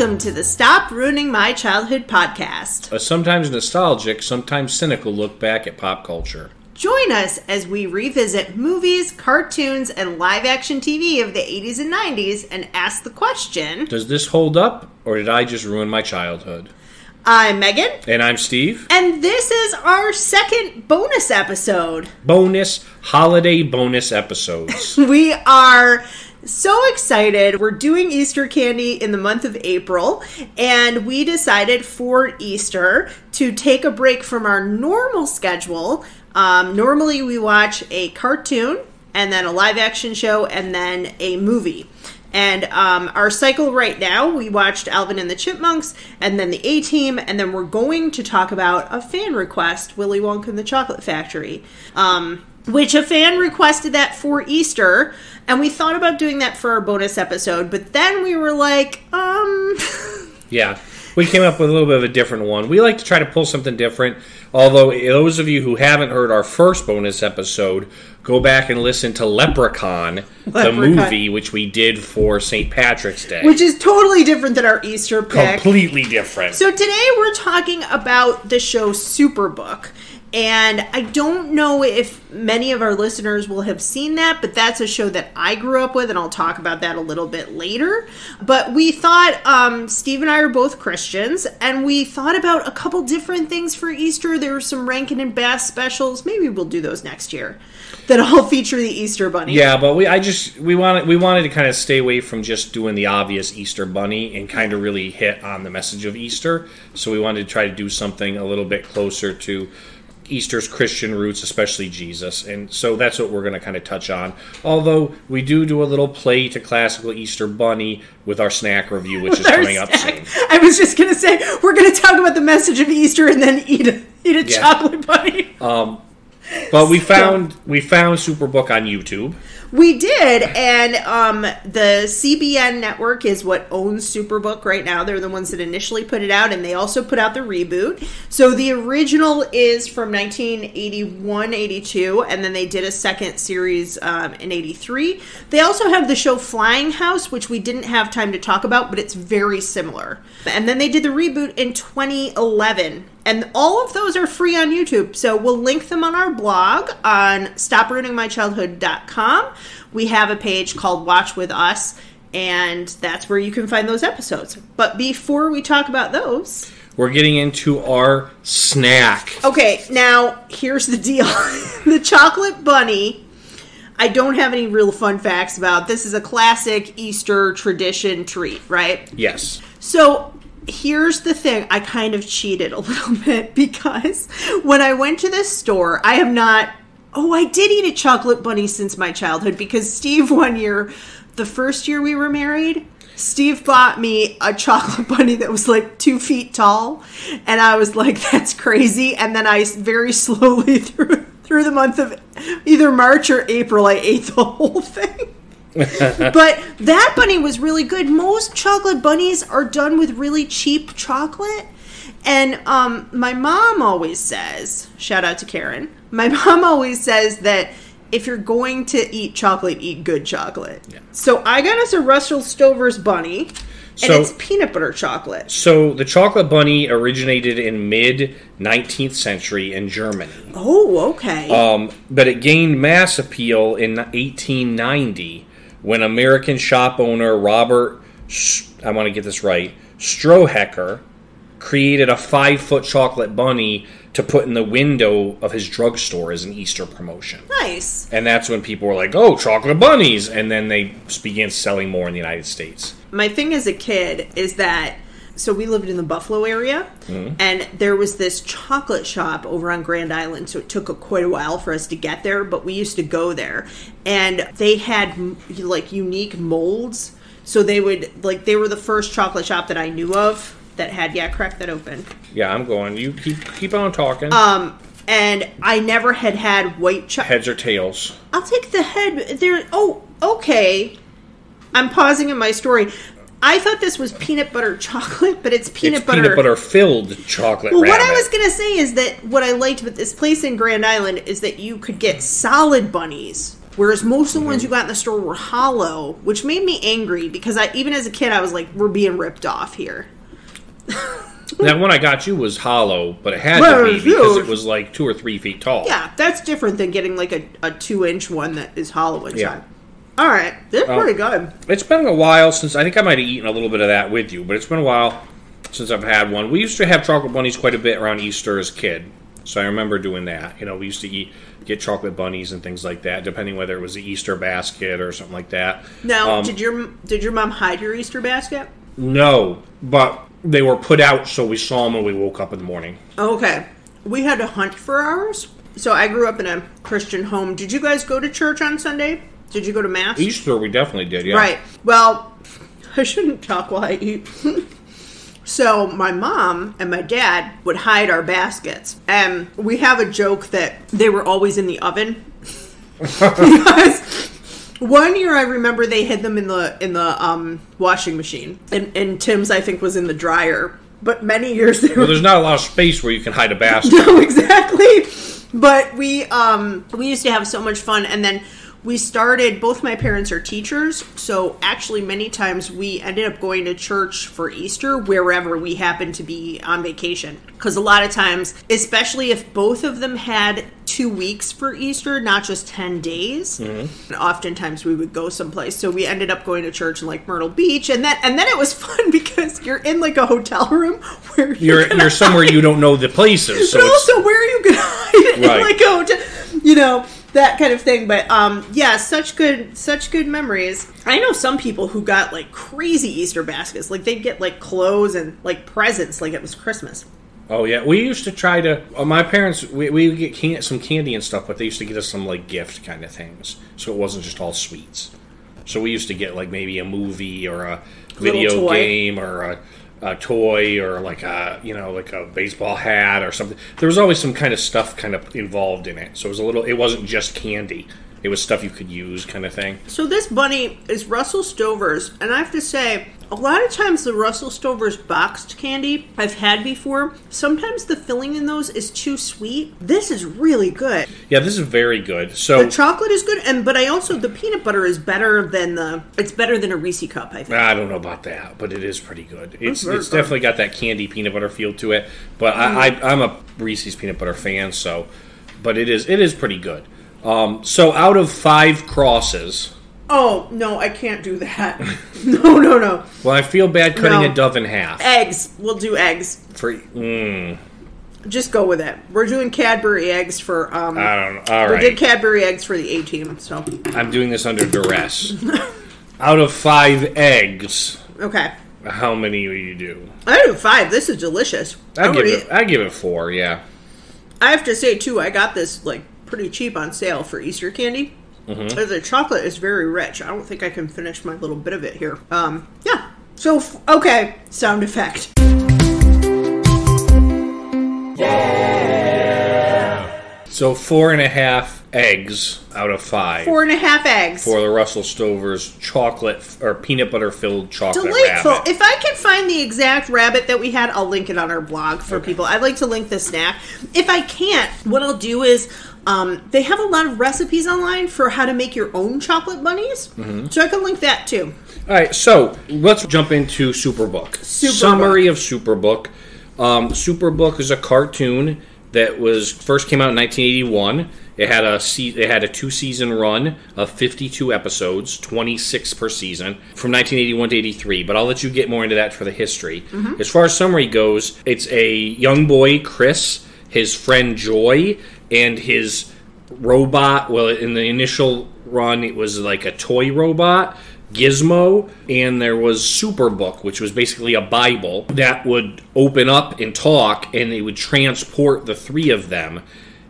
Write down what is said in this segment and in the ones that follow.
Welcome to the Stop Ruining My Childhood podcast. A sometimes nostalgic, sometimes cynical look back at pop culture. Join us as we revisit movies, cartoons, and live-action TV of the 80s and 90s and ask the question... Does this hold up, or did I just ruin my childhood? I'm Megan. And I'm Steve. And this is our second bonus episode. Holiday bonus episodes. We are... so excited. We're doing Easter candy in the month of April, and we decided for Easter to take a break from our normal schedule. Normally we watch a cartoon, and then a live action show, and then a movie. And our cycle right now, we watched Alvin and the Chipmunks, and then the A-Team, and then we're going to talk about a fan request, Willy Wonka and the Chocolate Factory. Which a fan requested that for Easter, and we thought about doing that for our bonus episode, but then we were like, Yeah, we came up with a little bit of a different one. We like to try to pull something different, although those of you who haven't heard our first bonus episode, go back and listen to Leprechaun, the movie, which we did for St. Patrick's Day. Which is totally different than our Easter pick. Completely different. So today we're talking about the show Superbook. And I don't know if many of our listeners will have seen that, but that's a show that I grew up with, and I'll talk about that a little bit later. But we thought, Steve and I are both Christians, and we thought about a couple different things for Easter. There were some Rankin and Bass specials. Maybe we'll do those next year. That all feature the Easter Bunny. Yeah, but we wanted to kind of stay away from just doing the obvious Easter Bunny and kind of really hit on the message of Easter. So we wanted to try to do something a little bit closer to Easter's Christian roots, especially Jesus. And so that's what we're going to kind of touch on. Although we do a little play to classical Easter Bunny with our snack review, which is coming up soon. I was just going to say, we're going to talk about the message of Easter and then eat a chocolate bunny. But we found Superbook on YouTube. We did, and the CBN network is what owns Superbook right now. They're the ones that initially put it out, and they also put out the reboot. So the original is from 1981-82, and then they did a second series in 83. They also have the show Flying House, which we didn't have time to talk about, but it's very similar. And then they did the reboot in 2011. And all of those are free on YouTube. So we'll link them on our blog on stopruiningmychildhood.com. We have a page called Watch With Us, and that's where you can find those episodes. But before we talk about those... we're getting into our snack. Okay, now, here's the deal. The chocolate bunny, I don't have any real fun facts about. This is a classic Easter tradition treat, right? Yes. So... here's the thing. I kind of cheated a little bit because when I went to this store, I did eat a chocolate bunny since my childhood because Steve one year, the first year we were married, Steve bought me a chocolate bunny that was like 2 feet tall. And I was like, that's crazy. And then I very slowly through the month of either March or April, I ate the whole thing. But that bunny was really good. Most chocolate bunnies are done with really cheap chocolate. And my mom always says, shout out to Karen, my mom always says that if you're going to eat chocolate, eat good chocolate. Yeah. So I got us a Russell Stover's bunny, and it's peanut butter chocolate. So the chocolate bunny originated in mid-19th century in Germany. Oh, okay. But it gained mass appeal in 1890. When American shop owner Robert, I want to get this right, Strohecker, created a 5-foot chocolate bunny to put in the window of his drugstore as an Easter promotion. Nice. And that's when people were like, oh, chocolate bunnies. And then they began selling more in the United States. My thing as a kid is that, so we lived in the Buffalo area, and there was this chocolate shop over on Grand Island, so it took quite a while for us to get there, but we used to go there, and they had, like, unique molds, so they were the first chocolate shop that I knew of that had, crack that open. Yeah, I'm going. You keep on talking. And I never had white chocolate. Heads or tails? I'll take the head. Oh, okay. I'm pausing in my story. I thought this was peanut butter chocolate, but it's peanut butter filled chocolate. Well, what I was going to say is that what I liked with this place in Grand Island is that you could get solid bunnies Whereas most of the ones you got in the store were hollow, which made me angry because even as a kid, I was like, we're being ripped off here. That one I got you was hollow, but it had to be because it was like 2 or 3 feet tall. Yeah, that's different than getting like a 2-inch one that is hollow inside. Yeah. All right, they're pretty good. It's been a while since, I think I might have eaten a little bit of that with you, but it's been a while since I've had one. We used to have chocolate bunnies quite a bit around Easter as a kid, so I remember doing that. We used to get chocolate bunnies and things like that, depending whether it was the Easter basket or something like that. Now, did your mom hide your Easter basket? No, but they were put out so we saw them when we woke up in the morning. Okay. We had to hunt for ours. So I grew up in a Christian home. Did you guys go to church on Sunday? Did you go to Mass? Easter, we definitely did, yeah. Right. Well, I shouldn't talk while I eat. So my mom and my dad would hide our baskets. And we have a joke that they were always in the oven. Because one year I remember they hid them in the washing machine. And Tim's, I think, was in the dryer. But many years they were... Well, there's not a lot of space where you can hide a basket. No, exactly. But we used to have so much fun. And then we started, both my parents are teachers, so actually many times we ended up going to church for Easter wherever we happened to be on vacation. Because a lot of times, especially if both of them had 2 weeks for Easter, not just 10 days, oftentimes we would go someplace. So we ended up going to church in like Myrtle Beach, and then it was fun because you're in like a hotel room where you're somewhere you don't know the places. But also where you can hide in like a hotel, that kind of thing. But yeah, such good memories. I know some people who got like crazy Easter baskets. Like they'd get like clothes and like presents like it was Christmas. Oh yeah, we used to try to. My parents, we would get some candy and stuff, but they used to get us some like gift kind of things, so it wasn't just all sweets. So we used to get like maybe a movie or a video game or a toy or like a baseball hat or something. There was always some kind of stuff kind of involved in it. So it wasn't just candy. It was stuff you could use kind of thing. So this bunny is Russell Stover's, and I have to say, a lot of times the Russell Stover's boxed candy I've had before, sometimes the filling in those is too sweet. This is really good. Yeah, this is very good. So the chocolate is good, but the peanut butter is better than a Reese cup, I think. I don't know about that, but it is pretty good. It's definitely got that candy peanut butter feel to it. But I'm a Reese's peanut butter fan, but it is pretty good. So out of 5 crosses. Oh, no, I can't do that. No. Well, I feel bad cutting a dove in half. Eggs. We'll do eggs. Just go with it. We're doing Cadbury eggs for... I don't know. All right. We did Cadbury eggs for the A-team, so... I'm doing this under duress. Out of 5 eggs... Okay. How many will you do? I do 5. This is delicious. I give it 4, yeah. I have to say, too, I got this, like, pretty cheap on sale for Easter candy. The chocolate is very rich. I don't think I can finish my little bit of it here. Yeah. So, okay. Sound effect. Yeah. So 4.5 eggs out of 5. 4.5 eggs. For the Russell Stover's chocolate or peanut butter filled chocolate Delightful. rabbit. If I can find the exact rabbit that we had, I'll link it on our blog for people. I'd like to link the snack. If I can't, what I'll do is... they have a lot of recipes online for how to make your own chocolate bunnies. So I can link that too. All right, so let's jump into Superbook. Summary of Superbook. Superbook is a cartoon that first came out in 1981. It had a 2-season run of 52 episodes, 26 per season, from 1981 to 83. But I'll let you get more into that for the history. As far as summary goes, it's a young boy, Chris, his friend Joy, and his robot. Well, in the initial run, it was like a toy robot, Gizmo, and there was Superbook, which was basically a Bible that would open up and talk, and it would transport the 3 of them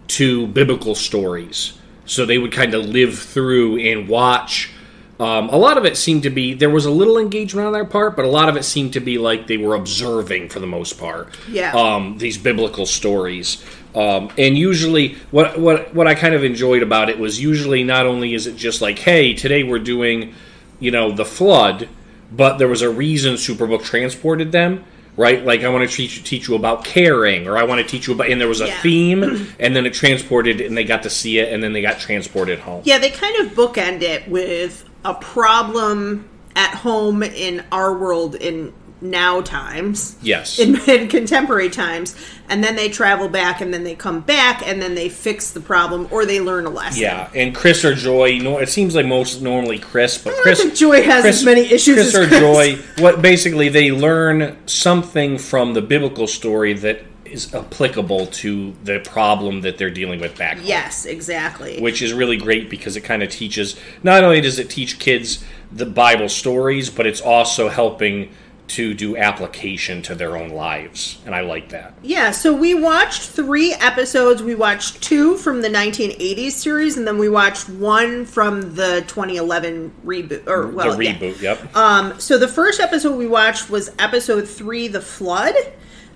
to biblical stories. So they would kind of live through and watch. A lot of it seemed to be, there was a little engagement on their part, but a lot of it seemed to be like they were observing for the most part. Yeah. These biblical stories. And usually, what I kind of enjoyed about it was usually not only is it just like, hey, today we're doing, the flood, but there was a reason Superbook transported them. right? Like, I want to teach you about caring, or I want to teach you about... And there was a theme, and then it transported, and they got to see it, and then they got transported home. Yeah, they kind of bookend it with a problem at home in our world in now times. Yes. In contemporary times. And then they travel back, and then they come back, and then they fix the problem, or they learn a lesson. Yeah, and Chris or Joy, it seems like normally Chris, but I don't think Joy has as many issues as Chris. Joy, basically they learn something from the biblical story that is applicable to the problem that they're dealing with back home. Yes, exactly. Which is really great because it kind of teaches, not only does it teach kids the Bible stories, but it's also helping to do application to their own lives, and I like that. Yeah, so we watched 3 episodes. We watched 2 from the 1980s series, and then we watched 1 from the 2011 reboot. The reboot, yep. So the first episode we watched was episode 3, The Flood.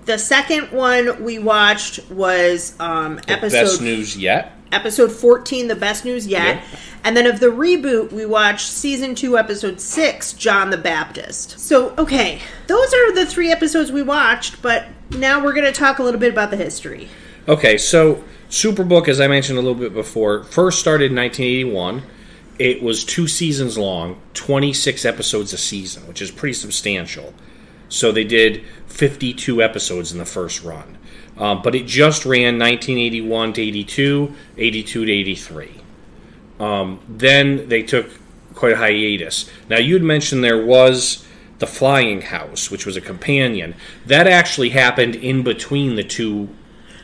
The second one we watched was episode... Best News Yet. Episode 14, The Best News Yet. Yep. And then of the reboot, we watched season 2, episode 6, John the Baptist. So, okay, those are the 3 episodes we watched, but now we're going to talk a little bit about the history. Okay, so Superbook, as I mentioned a little bit before, first started in 1981. It was 2 seasons long, 26 episodes a season, which is pretty substantial. So they did 52 episodes in the first run. But it just ran 1981 to 82, 82 to 83. Then they took quite a hiatus. Now, you had mentioned there was The Flying House, which was a companion. That actually happened in between the 2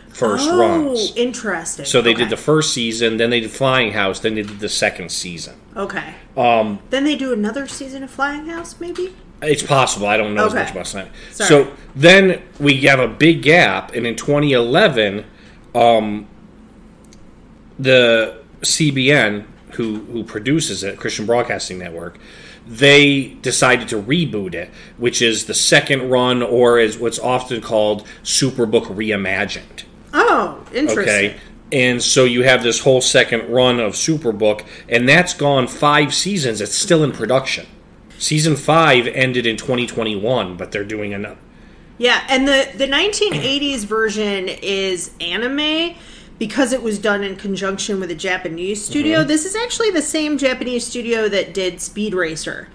first runs. Oh, interesting. So they did the first season, then they did Flying House, then they did the second season. Okay. Then they do another season of Flying House, maybe? It's possible. I don't know as much about that. Sorry. So then we have a big gap, and in 2011, the CBN, who produces it, Christian Broadcasting Network, they decided to reboot it, which is the second run, or is what's often called Superbook Reimagined. Oh, interesting. Okay. And so you have this whole second run of Superbook, and that's gone 5 seasons. It's still in production. Season 5 ended in 2021, but they're doing another. Yeah, and the 1980s version is anime because it was done in conjunction with a Japanese studio. Mm-hmm. This is actually the same Japanese studio that did Speed Racer.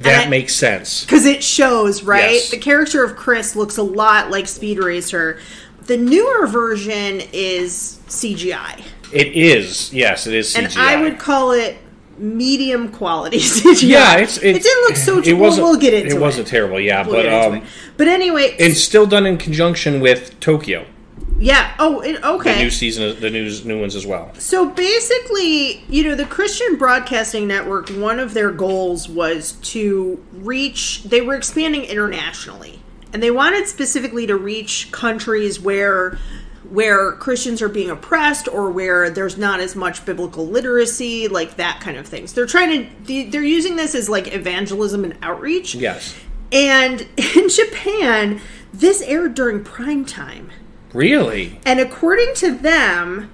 That makes sense. Because it shows, right? Yes. The character of Chris looks a lot like Speed Racer. The newer version is CGI. It is. Yes, it is CGI. And I would call it medium quality CGI. Yeah, it didn't look so terrible. We'll get into it. It wasn't terrible, yeah. But anyway... It's still done in conjunction with Tokyo. Yeah. Oh, okay. The new season, the new ones as well. So basically, the Christian Broadcasting Network, one of their goals was to reach... They were expanding internationally. And they wanted specifically to reach countries where Christians are being oppressed or where there's not as much biblical literacy, like that kind of things. They're they're using this as like evangelism and outreach. Yes. And in Japan, this aired during prime time. Really? And according to them,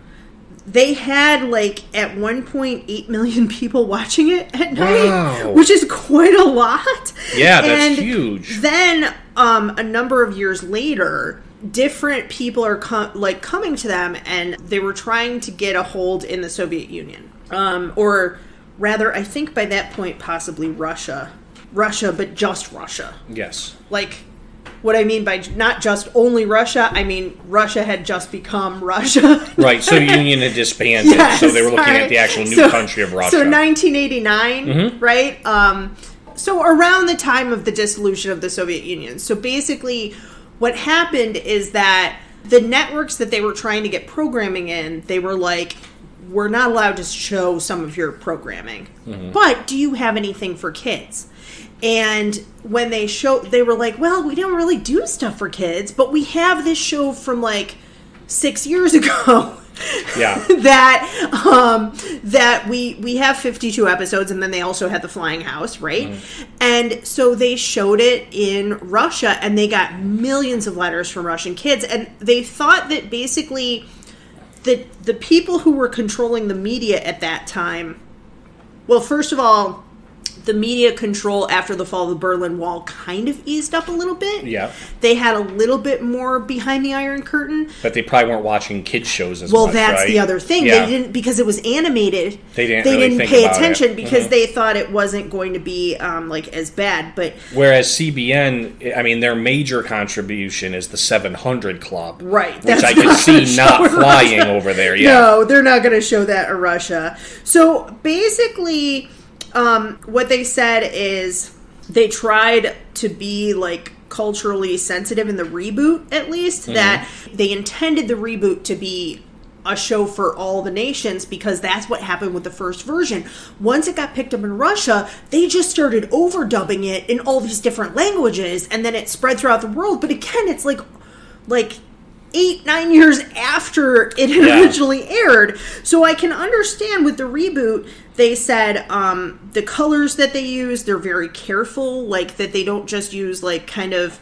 they had like at 1.8 million people watching it at night, which is quite a lot. Yeah, that's huge. Then a number of years later, different people are coming to them, and they were trying to get a hold in the Soviet Union, or rather, I think by that point, possibly Russia, but just Russia. Yes. Like, what I mean by not just only Russia, I mean Russia had just become Russia. Right, so the Union had disbanded, yes, so they were looking at the actual new country of Russia. So 1989, right? So around the time of the dissolution of the Soviet Union. So basically, what happened is that the networks that they were trying to get programming in, they were like, we're not allowed to show some of your programming. Mm-hmm. But do you have anything for kids? And when they were like, well, we don't really do stuff for kids, but we have this show from like 6 years ago. Yeah. that we have 52 episodes, and then they also had The Flying House, right? Mm-hmm. And so they showed it in Russia, and they got millions of letters from Russian kids, and they thought that basically the people who were controlling the media at that time, well, first of all, the media control after the fall of the Berlin Wall kind of eased up a little bit. Yeah. They had a little bit more behind the Iron Curtain. But they probably weren't watching kids shows as much, well, that's right? the other thing. Yeah. They didn't, because it was animated. They didn't pay about attention it. because they thought it wasn't going to be like as bad. But whereas CBN, I mean, their major contribution is the 700 Club, right? Which I could see not flying over there. Yeah. No, they're not going to show that in Russia. So basically, what they said is they tried to be like culturally sensitive in the reboot, at least, that they intended the reboot to be a show for all the nations, because that's what happened with the first version. Once it got picked up in Russia, they just started overdubbing it in all these different languages, and then it spread throughout the world. But again, it's like 8-9 years after it had originally aired. So I can understand with the reboot, they said the colors that they use, they're very careful, like that they don't just use like kind of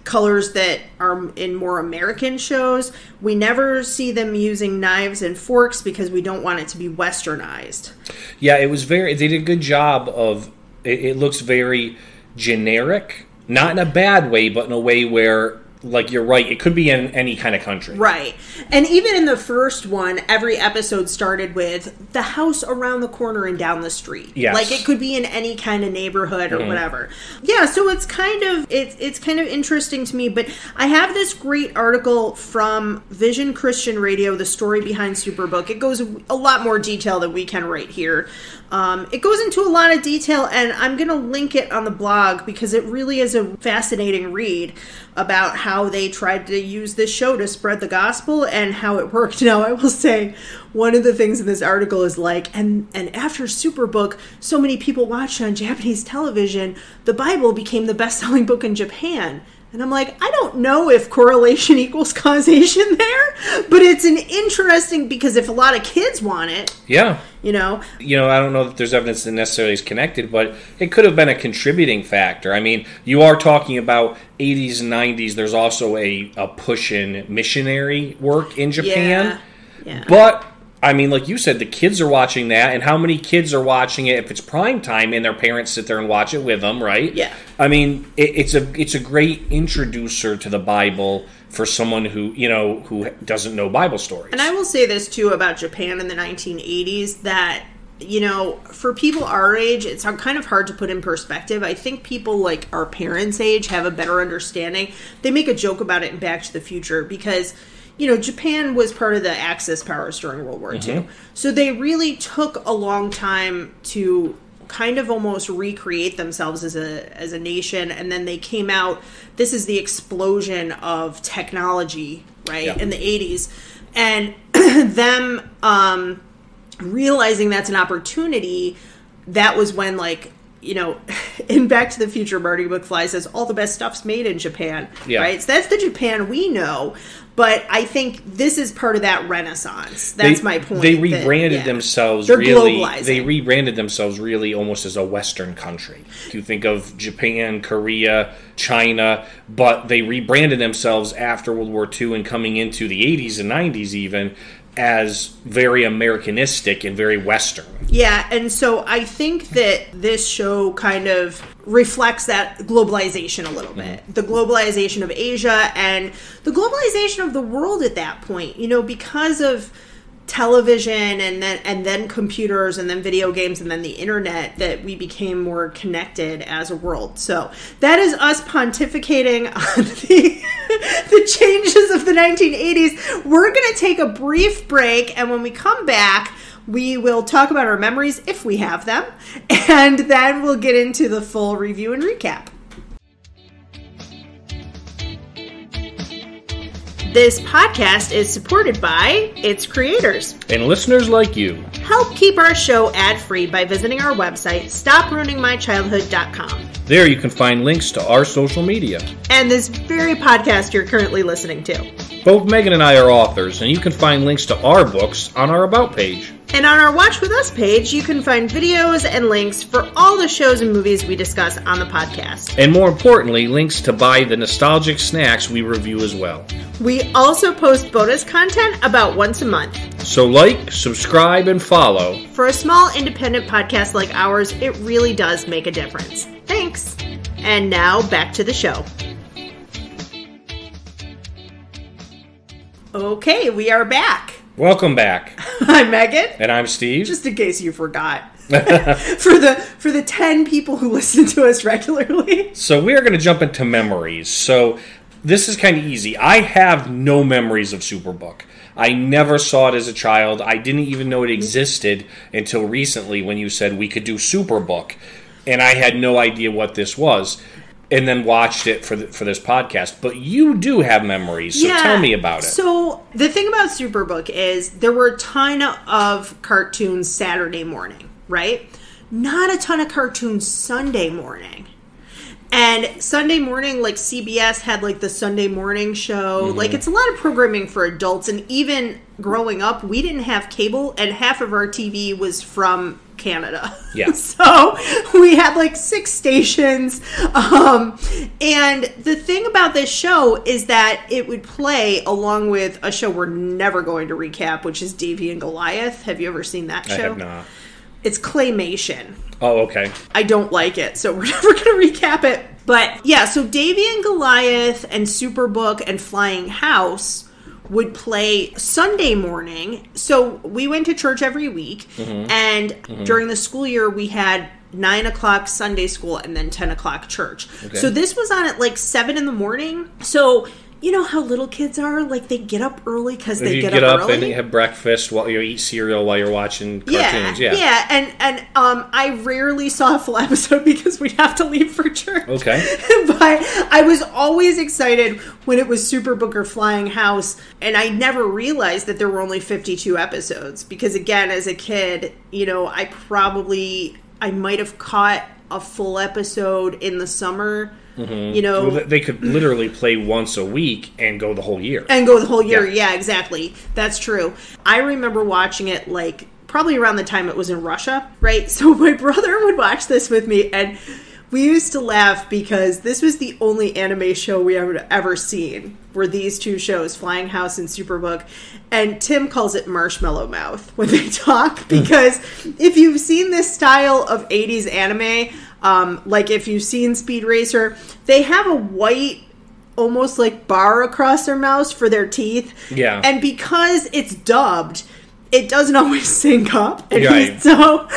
colors that are in more American shows. We never see them using knives and forks because we don't want it to be westernized. Yeah, it was they did a good job of, it looks very generic, not in a bad way, but in a way where, like, you're right, it could be in any kind of country. Right. And even in the first one, every episode started with the house around the corner and down the street. Yes. Like, it could be in any kind of neighborhood or whatever. Yeah, so it's kind of interesting to me. But I have this great article from Vision Christian Radio, The Story Behind Superbook. It goes a lot more detail than we can right here. It goes into a lot of detail, and I'm going to link it on the blog because it really is a fascinating read about how they tried to use this show to spread the gospel and how it worked. Now, I will say one of the things in this article is like, and after Superbook, so many people watched on Japanese television, the Bible became the best-selling book in Japan. And I'm like, I don't know if correlation equals causation there, but it's an interesting, because if a lot of kids want it, you know, I don't know that there's evidence that necessarily is connected, but it could have been a contributing factor. I mean, you are talking about 80s and 90s. There's also a push in missionary work in Japan. Yeah. But I mean, like you said, the kids are watching that, and how many kids are watching it if it's prime time and their parents sit there and watch it with them, right? Yeah. I mean, it's a great introducer to the Bible for someone who doesn't know Bible stories. And I will say this too about Japan in the 1980s, that for people our age, it's kind of hard to put in perspective. I think people like our parents' age have a better understanding. They make a joke about it in Back to the Future because Japan was part of the Axis powers during World War II. So they really took a long time to kind of almost recreate themselves as a nation. And then they came out, this is the explosion of technology, right, in the 80s. And them realizing that's an opportunity, that was when, like, in Back to the Future, Marty McFly says all the best stuff's made in Japan, right? So that's the Japan we know. But I think this is part of that renaissance. That's my point. They rebranded themselves. They're really globalizing. They rebranded themselves really almost as a Western country. You think of Japan, Korea, China, but they rebranded themselves after World War II and coming into the 80s and 90s even as very Americanistic and very Western. Yeah, and so I think that this show kind of reflects that globalization a little bit. The globalization of Asia and the globalization of the world at that point, because of television and then computers and then video games and then the internet, that we became more connected as a world. So that is us pontificating on the changes of the 1980s. We're going to take a brief break, and when we come back, we will talk about our memories, if we have them, and then we'll get into the full review and recap. This podcast is supported by its creators and listeners like you. Help keep our show ad-free by visiting our website, stopruiningmychildhood.com. There you can find links to our social media. And this very podcast you're currently listening to. Both Megan and I are authors, and you can find links to our books on our About page. And on our Watch With Us page, you can find videos and links for all the shows and movies we discuss on the podcast. And more importantly, links to buy the nostalgic snacks we review as well. We also post bonus content about once a month. So like, subscribe, and follow. For a small independent podcast like ours, it really does make a difference. Thanks. And now, back to the show. Okay, we are back. Welcome back. I'm Megan. And I'm Steve. Just in case you forgot. for the 10 people who listen to us regularly. So we are going to jump into memories. So this is kind of easy. I have no memories of Superbook. I never saw it as a child. I didn't even know it existed until recently when you said we could do Superbook. And I had no idea what this was. And then watched it for this podcast. But you do have memories, so tell me about it. So the thing about Superbook is there were a ton of cartoons Saturday morning, right? Not a ton of cartoons Sunday morning. And Sunday morning, like CBS had like the Sunday morning show. Mm-hmm. Like it's a lot of programming for adults. And even growing up, we didn't have cable and half of our TV was from Canada. Yeah. So we had like 6 stations. And the thing about this show is that it would play along with a show we're never going to recap, which is Davey and Goliath. Have you ever seen that show? I have not. It's claymation. Oh, okay. I don't like it, so we're never going to recap it. But yeah, so Davey and Goliath and Superbook and Flying House would play Sunday morning. So we went to church every week, and during the school year, we had 9 o'clock Sunday school and then 10 o'clock church. Okay. So this was on at like 7 in the morning. So you know how little kids are? Like, they get up early because they get up early. And have breakfast while you eat cereal while you're watching cartoons. Yeah. And I rarely saw a full episode because we'd have to leave for church. Okay. But I was always excited when it was Superbook or Flying House, and I never realized that there were only 52 episodes. Because, again, as a kid, you know, I might have caught a full episode in the summer. Mm-hmm. You know, well, they could literally play once a week and go the whole year. Yeah, exactly. That's true. I remember watching it like probably around the time it was in Russia, right? So my brother would watch this with me, and we used to laugh because this was the only anime show we ever seen, were these two shows, Flying House and Superbook. And Tim calls it marshmallow mouth when they talk, because if you've seen this style of 80s anime, like if you've seen Speed Racer, they have a white, almost like bar across their mouths for their teeth. Yeah. And because it's dubbed, it doesn't always sync up. And right. So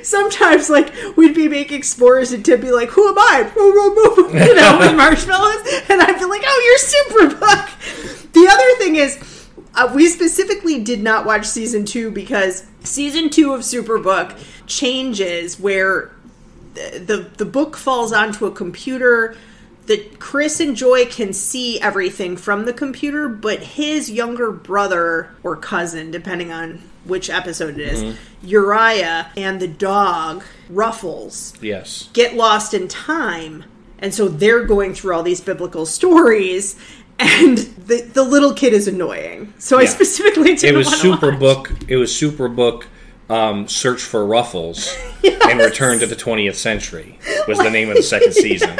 sometimes, like, we'd be making s'mores and Tim'd be like, who am I? You know, with marshmallows. And I'd be like, oh, you're Superbook. The other thing is, we specifically did not watch season 2 because season 2 of Superbook changes where the book falls onto a computer. That Chris and Joy can see everything from the computer, but his younger brother or cousin, depending on which episode it is, Uriah, and the dog, Ruffles, get lost in time. And so they're going through all these biblical stories, and the little kid is annoying. So I specifically didn't want to watch. It was Superbook. Search for Ruffles and Return to the 20th Century was the name of the second season.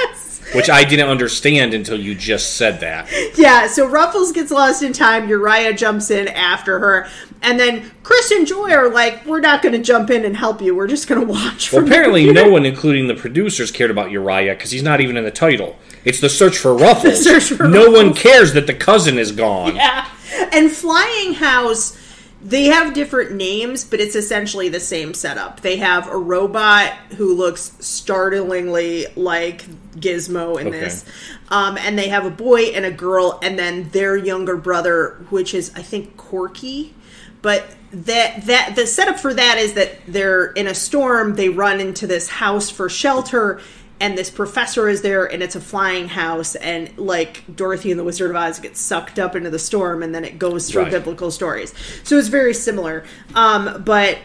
Which I didn't understand until you just said that. Yeah, so Ruffles gets lost in time, Uriah jumps in after her, and then Chris and Joy are like, we're not going to jump in and help you, we're just going to watch. Well, apparently no one, including the producers, cared about Uriah, because he's not even in the title. It's the Search for Ruffles. No one cares that the cousin is gone. Yeah, and Flying House, they have different names, but it's essentially the same setup. They have a robot who looks startlingly like Gizmo in this. And they have a boy and a girl, and then their younger brother, which is, I think, Corky. But that the setup for that is that they're in a storm, they run into this house for shelter, and this professor is there, and it's a flying house, and like Dorothy and the Wizard of Oz gets sucked up into the storm, and then it goes through biblical stories. So it's very similar. But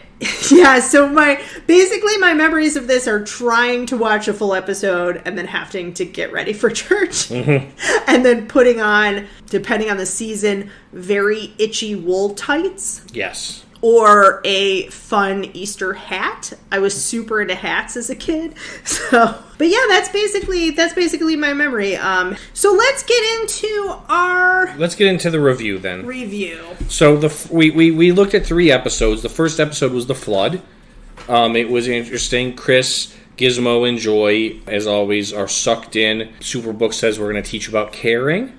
yeah, so my memories of this are trying to watch a full episode and then having to get ready for church. And then putting on, depending on the season, very itchy wool tights. Yes. or a fun Easter hat. I was super into hats as a kid. So, but yeah, that's basically my memory. So let's get into the review then. Review. So we looked at 3 episodes. The first episode was the flood. It was interesting. Chris, Gizmo, and Joy, as always, are sucked in. Superbook says we're going to teach about caring.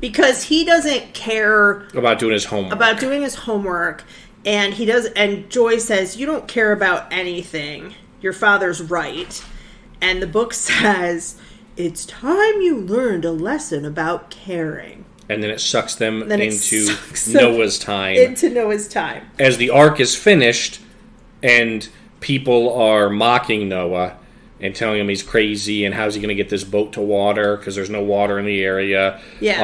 Because he doesn't care about doing his homework. And and Joy says, you don't care about anything. Your father's right. And the book says, it's time you learned a lesson about caring. And then it sucks them into Noah's time. Into Noah's time. As the ark is finished, and people are mocking Noah and telling him he's crazy and how's he going to get this boat to water because there's no water in the area. Yeah.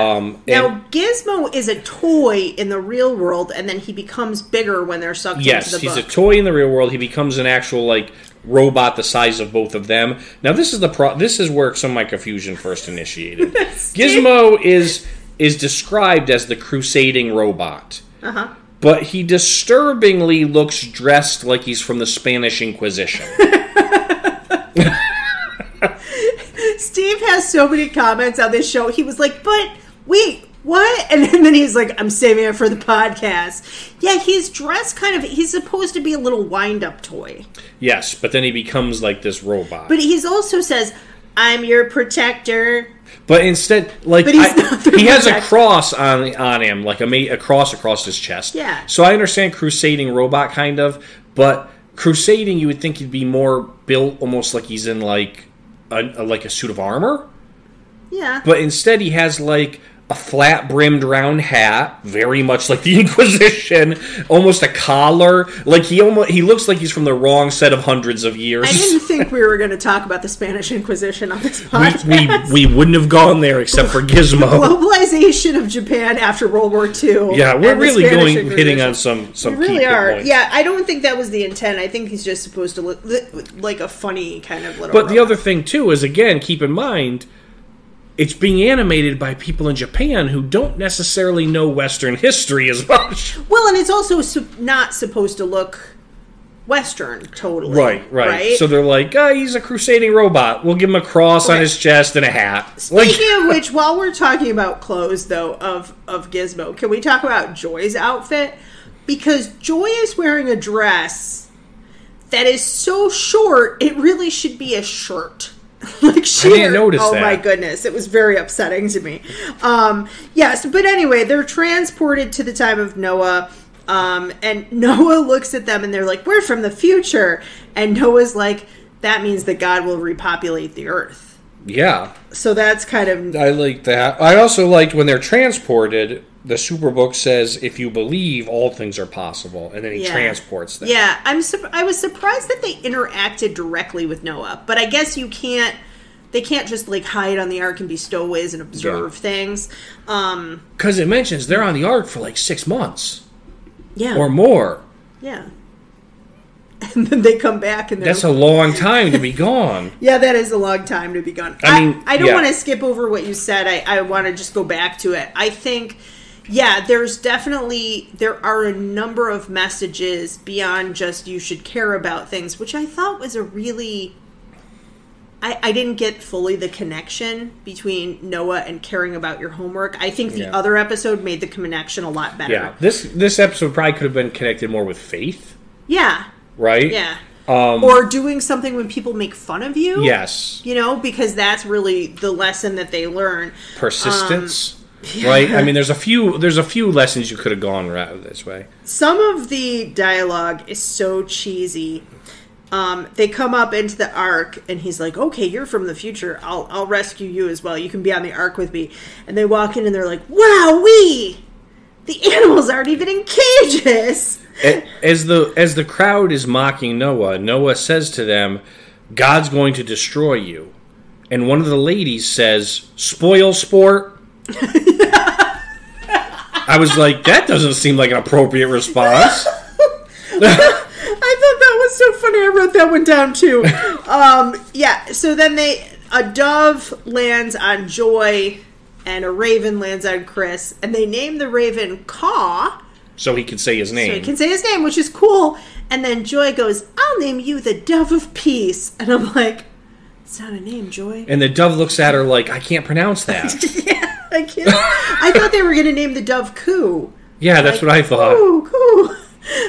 Now, Gizmo is a toy in the real world, and then he becomes bigger when they're sucked into the book. Yes, he's a toy in the real world. He becomes an actual, robot the size of both of them. Now, this is where some of my confusion first initiated. Gizmo is described as the crusading robot. Uh-huh. But he disturbingly looks dressed like he's from the Spanish Inquisition. Steve has so many comments on this show. He was like, but wait, what? And then he's like, I'm saving it for the podcast. Yeah, he's dressed he's supposed to be a little wind-up toy. Yes, but then he becomes like this robot. But he also says, I'm your protector. But instead, he has a cross on him, like a cross across his chest. Yeah. So I understand crusading robot, kind of, but crusading, you would think he'd be more built almost like he's in a suit of armor. Yeah. But instead he has a flat-brimmed round hat, very much like the Inquisition, almost a collar. He looks like he's from the wrong set of hundreds of years. I didn't think we were going to talk about the Spanish Inquisition on this podcast. We wouldn't have gone there except for Gizmo. Globalization of Japan after World War II. Yeah, we're really hitting on some we really are. Points. Yeah, I don't think that was the intent. I think he's just supposed to look like a funny kind of little But the other thing, too, is, again, keep in mind, it's being animated by people in Japan who don't necessarily know Western history as much. Well, and it's also not supposed to look Western, totally. Right. So they're like, he's a crusading robot. We'll give him a cross on his chest and a hat. Speaking of which, while we're talking about clothes, though, of Gizmo, can we talk about Joy's outfit? Because Joy is wearing a dress that is so short, it really should be a shirt. I didn't notice that. Oh my goodness, it was very upsetting to me. Yes, but anyway, they're transported to the time of Noah, and Noah looks at them and they're like, we're from the future. And Noah's like, that means that God will repopulate the earth. Yeah. So that's kind of... I like that. I also liked when they're transported, the Superbook says, if you believe, all things are possible. And then he transports them. Yeah, I was surprised that they interacted directly with Noah. But I guess they can't just hide on the ark and be stowaways and observe things. Because it mentions they're on the ark for 6 months. Yeah. Or more. Yeah. And then they come back and that's a long time to be gone. Yeah, that is a long time to be gone. I don't want to skip over what you said. I want to just go back to it. I think, there are a number of messages beyond just you should care about things, which I thought was a really... I didn't get fully the connection between Noah and caring about your homework. I think the other episode made the connection a lot better. Yeah, this episode probably could have been connected more with faith. Yeah. Right? Yeah. Or doing something when people make fun of you. Yes. Because that's really the lesson that they learn. Persistence. Right? I mean, there's a few lessons you could have gone this way. Some of the dialogue is so cheesy. They come up into the ark, and he's like, okay, you're from the future. I'll rescue you as well. You can be on the ark with me. And they walk in, and they're like, wowee! The animals aren't even in cages! As the crowd is mocking Noah, Noah says to them, God's going to destroy you. And one of the ladies says, spoil sport. I was like, that doesn't seem like an appropriate response. I thought that was so funny. I wrote that one down too. So then a dove lands on Joy and a raven lands on Chris, and they name the raven Caw, So he can say his name. So he can say his name, which is cool. And then Joy goes, I'll name you the Dove of Peace. And I'm like, it's not a name, Joy. And the dove looks at her like, I can't pronounce that. Yeah, I can't. I thought they were going to name the dove Coo. Yeah, that's what I thought. Coo.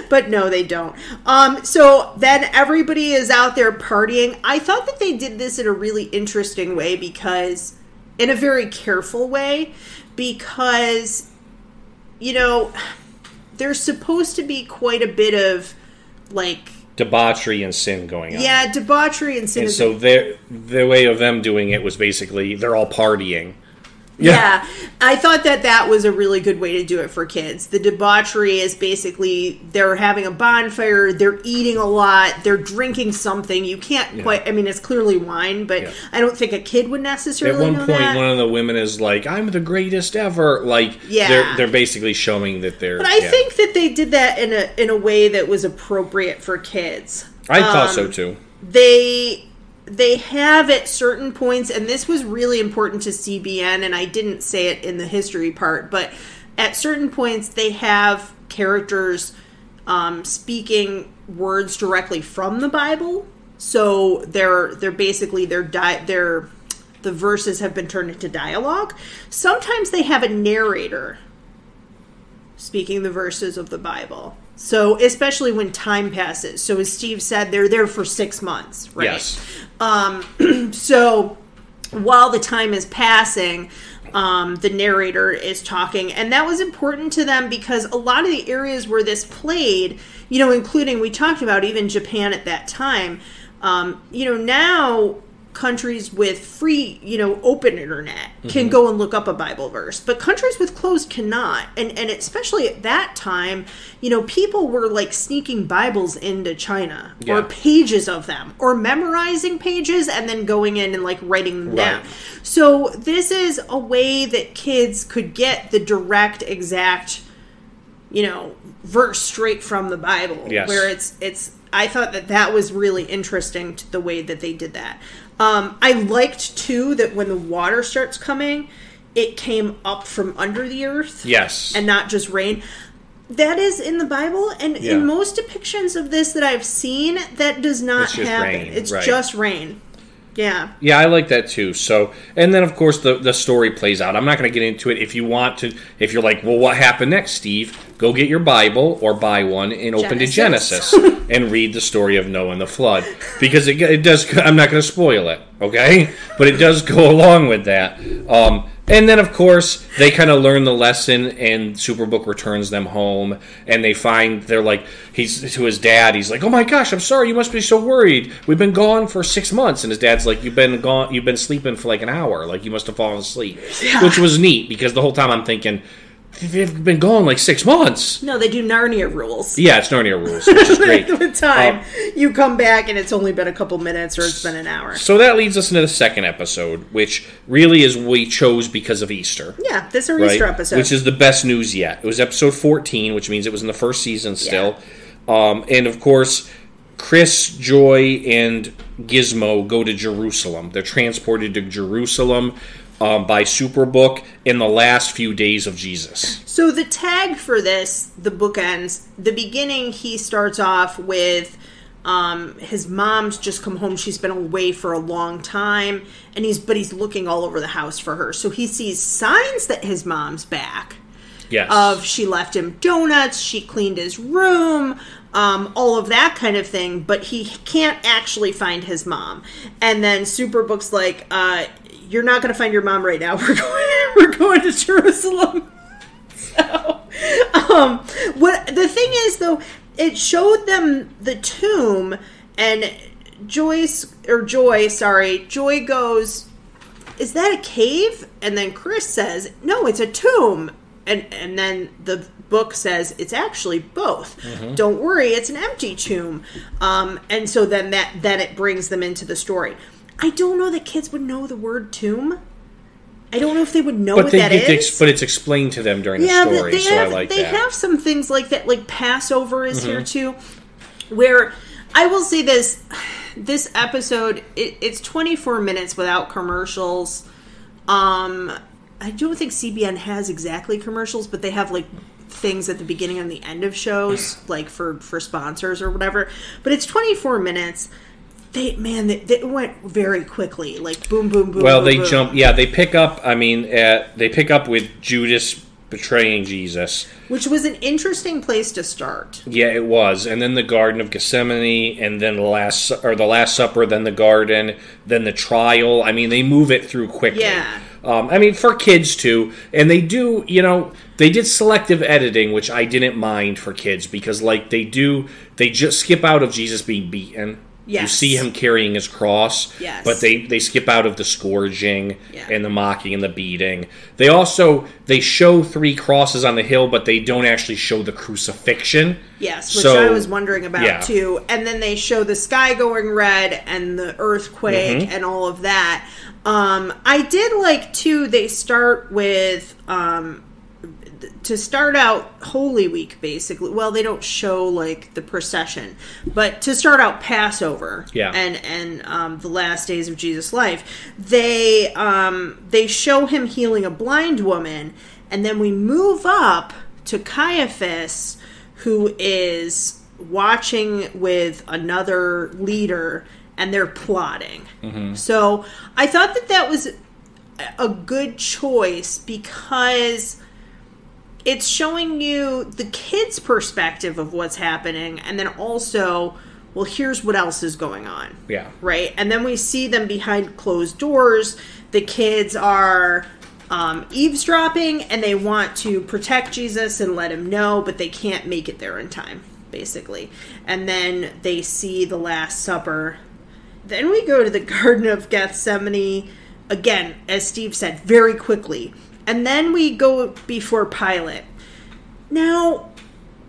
But no, they don't. So then everybody is out there partying. I thought that they did this in a really interesting way because, in a very careful way, because, you know, there's supposed to be quite a bit of, like, debauchery and sin going on. Yeah, debauchery and sin. And so the way of them doing it was basically they're all partying. Yeah, I thought that was a really good way to do it for kids. The debauchery is basically they're having a bonfire, they're eating a lot, they're drinking something. You can't quite, I mean, it's clearly wine, but I don't think a kid would necessarily know that. At one point, one of the women is like, I'm the greatest ever. Like, they're basically showing that they're... But I think that they did that in a way that was appropriate for kids. I thought so, too. They have at certain points, and this was really important to CBN, and I didn't say it in the history part, but at certain points they have characters speaking words directly from the Bible. So they're basically the verses have been turned into dialogue. Sometimes they have a narrator speaking the verses of the Bible. So, especially when time passes. So, as Steve said, they're there for 6 months, right? Yes. So, while the time is passing, the narrator is talking. And that was important to them because a lot of the areas where this played, you know, including, we talked about even Japan at that time, you know, now countries with free, you know, open internet can go and look up a Bible verse, but countries with closed cannot. And especially at that time, you know, people were like sneaking Bibles into China or pages of them or memorizing pages and then going in and like writing them down. So this is a way that kids could get the direct, exact, you know, verse straight from the Bible. Where it's I thought that was really interesting to the way that they did that. I liked, too, that when the water starts coming, it came up from under the earth. Yes. And not just rain. That is in the Bible, and in most depictions of this that I've seen, that does not happen. Rain. It's just rain. Yeah. Yeah, I like that too. So, and then of course the story plays out. I'm not going to get into it. If you want to, if you're like, well, what happened next, Steve? Go get your Bible or buy one and open to Genesis and read the story of Noah and the flood, because it does. I'm not going to spoil it, okay? But it does go along with that. And then, of course, they kind of learn the lesson, and Superbook returns them home, and they're like, he's to his dad, he's like, oh my gosh, I'm sorry, you must be so worried. We've been gone for 6 months. And his dad's like, you've been sleeping for like an hour. Like, you must have fallen asleep. Yeah. Which was neat, because the whole time I'm thinking, they've been gone like 6 months. No, they do Narnia rules. Yeah, it's Narnia rules, which is great. The time you come back and it's only been a couple minutes or it's been an hour. So that leads us into the second episode, which really is we chose because of Easter. Yeah, this is our Easter episode. Which is the best news yet. It was episode 14, which means it was in the first season still. Yeah. And of course, Chris, Joy, and Gizmo go to Jerusalem. They're transported to Jerusalem by Superbook in the last few days of Jesus. So the tag for this, the bookends, the beginning, he starts off with his mom's just come home. She's been away for a long time, and he's looking all over the house for her. So he sees signs that his mom's back. Yes. Of she left him donuts, she cleaned his room, all of that kind of thing, but he can't actually find his mom. And then Superbook's like, you're not going to find your mom right now. We're going to Jerusalem. So, what the thing is, though, it showed them the tomb, and Joy goes, is that a cave? And then Chris says, no, it's a tomb. And then the book says it's actually both. Mm-hmm. Don't worry, it's an empty tomb. And so then it brings them into the story. I don't know that kids would know the word tomb. I don't know if they would know what that is. But it's explained to them during the story, I like that. They have some things like that, like Passover is here too, where I will say this episode, it's 24 minutes without commercials. I don't think CBN has exactly commercials, but they have like things at the beginning and the end of shows, like for sponsors or whatever. But it's 24 minutes. They went very quickly, like boom, boom, boom. Well, boom, they boom. jump. Yeah, they pick up. I mean, they pick up with Judas betraying Jesus, which was an interesting place to start. Yeah, it was. And then the Garden of Gethsemane, and then the Last Supper, then the Garden, then the trial. I mean, they move it through quickly. Yeah. I mean, for kids too, and they do. They did selective editing, which I didn't mind for kids because, like, they just skip out of Jesus being beaten. Yes. You see him carrying his cross, yes. But they skip out of the scourging yeah. and the mocking and the beating. They show 3 crosses on the hill, but they don't actually show the crucifixion. Yes, which I was wondering about too. And then they show the sky going red and the earthquake and all of that. I did like too. They start with. To start out Holy Week, basically. Well, they don't show like the procession, but to start out Passover, and the last days of Jesus' life, they show him healing a blind woman, and then we move up to Caiaphas, who is watching with another leader, and they're plotting. So I thought that was a good choice because it's showing you the kids' perspective of what's happening, and then also, well, here's what else is going on. Yeah. Right? And then we see them behind closed doors. The kids are eavesdropping, and they want to protect Jesus and let him know, but they can't make it there in time, basically. And then they see the Last Supper. Then we go to the Garden of Gethsemane, again, as Steve said, very quickly. And then we go before Pilate. Now,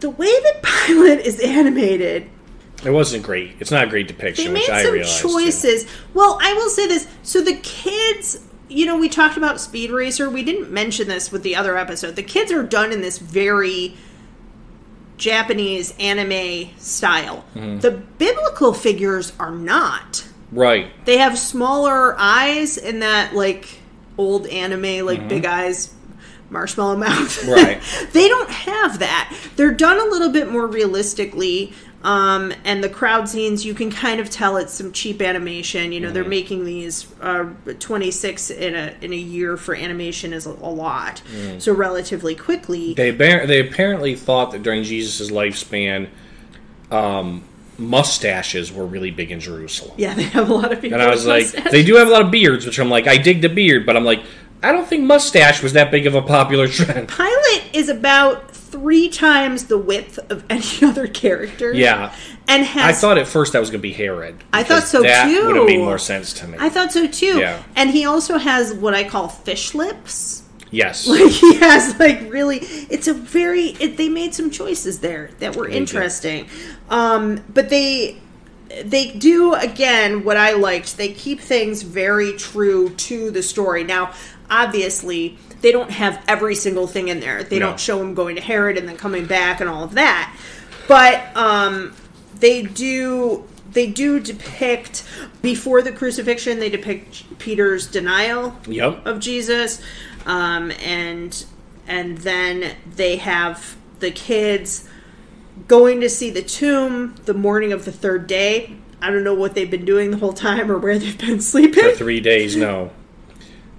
the way that Pilate is animated... It wasn't great. It's not a great depiction, which I realized. They made some choices. Too. Well, I will say this. So the kids... we talked about Speed Racer. We didn't mention this with the other episode. The kids are done in this very Japanese anime style. The biblical figures are not. Right. They have smaller eyes in that, like... old anime, like big eyes, marshmallow mouth. Right. They don't have that. They're done a little bit more realistically, and the crowd scenes, you can kind of tell it's some cheap animation. They're making these 26 in a year for animation is a lot, so relatively quickly. They apparently thought that during Jesus' lifespan, mustaches were really big in Jerusalem. Yeah, they have a lot of people. And I was like, they do have a lot of beards, which I'm like, I dig the beard, but I'm like, I don't think mustache was that big of a popular trend. Pilate is about 3 times the width of any other character. Yeah. And I thought at first that was going to be Herod. I thought so that too. That would have made more sense to me. I thought so too. Yeah. And he also has what I call fish lips. Yes. Like he has really, they made some choices there that were interesting. But they do, again, what I liked, they keep things very true to the story. Now, obviously, they don't have every single thing in there. They don't show him going to Herod and then coming back and all of that. But they do depict, before the crucifixion, they depict Peter's denial of Jesus. And then they have the kids going to see the tomb the morning of the 3rd day. I don't know what they've been doing the whole time or where they've been sleeping. For 3 days, no.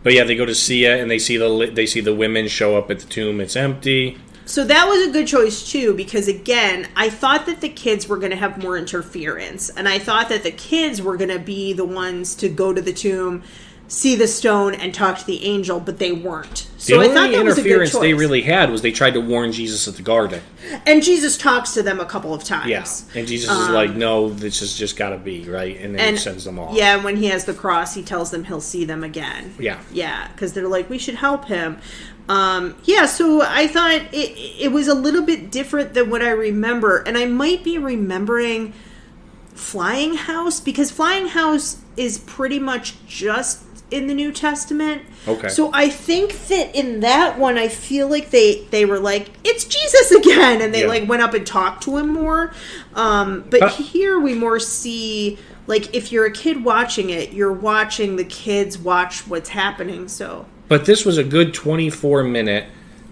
But yeah, they go to see it, and they see the women show up at the tomb. It's empty. So that was a good choice, too, because, again, I thought that the kids were going to have more interference. And I thought that the kids were going to be the ones to go to the tomb, see the stone, and talk to the angel, but they weren't. So the I thought only that was a good interference choice. they really had was they tried to warn Jesus at the garden. And Jesus talks to them a couple of times. Yeah, and Jesus is like, no, this has just got to be, right? And then he sends them off. Yeah, and when he has the cross, he tells them he'll see them again. Yeah. Yeah, because they're like, we should help him. So I thought it was a little bit different than what I remember. And I might be remembering Flying House, because Flying House is pretty much just in the New Testament. Okay. So I think that in that one, I feel like they were like, it's Jesus again, and they went up and talked to him more. But here we more see, like, if you're a kid watching it, you're watching the kids watch what's happening. So. But this was a good 24-minute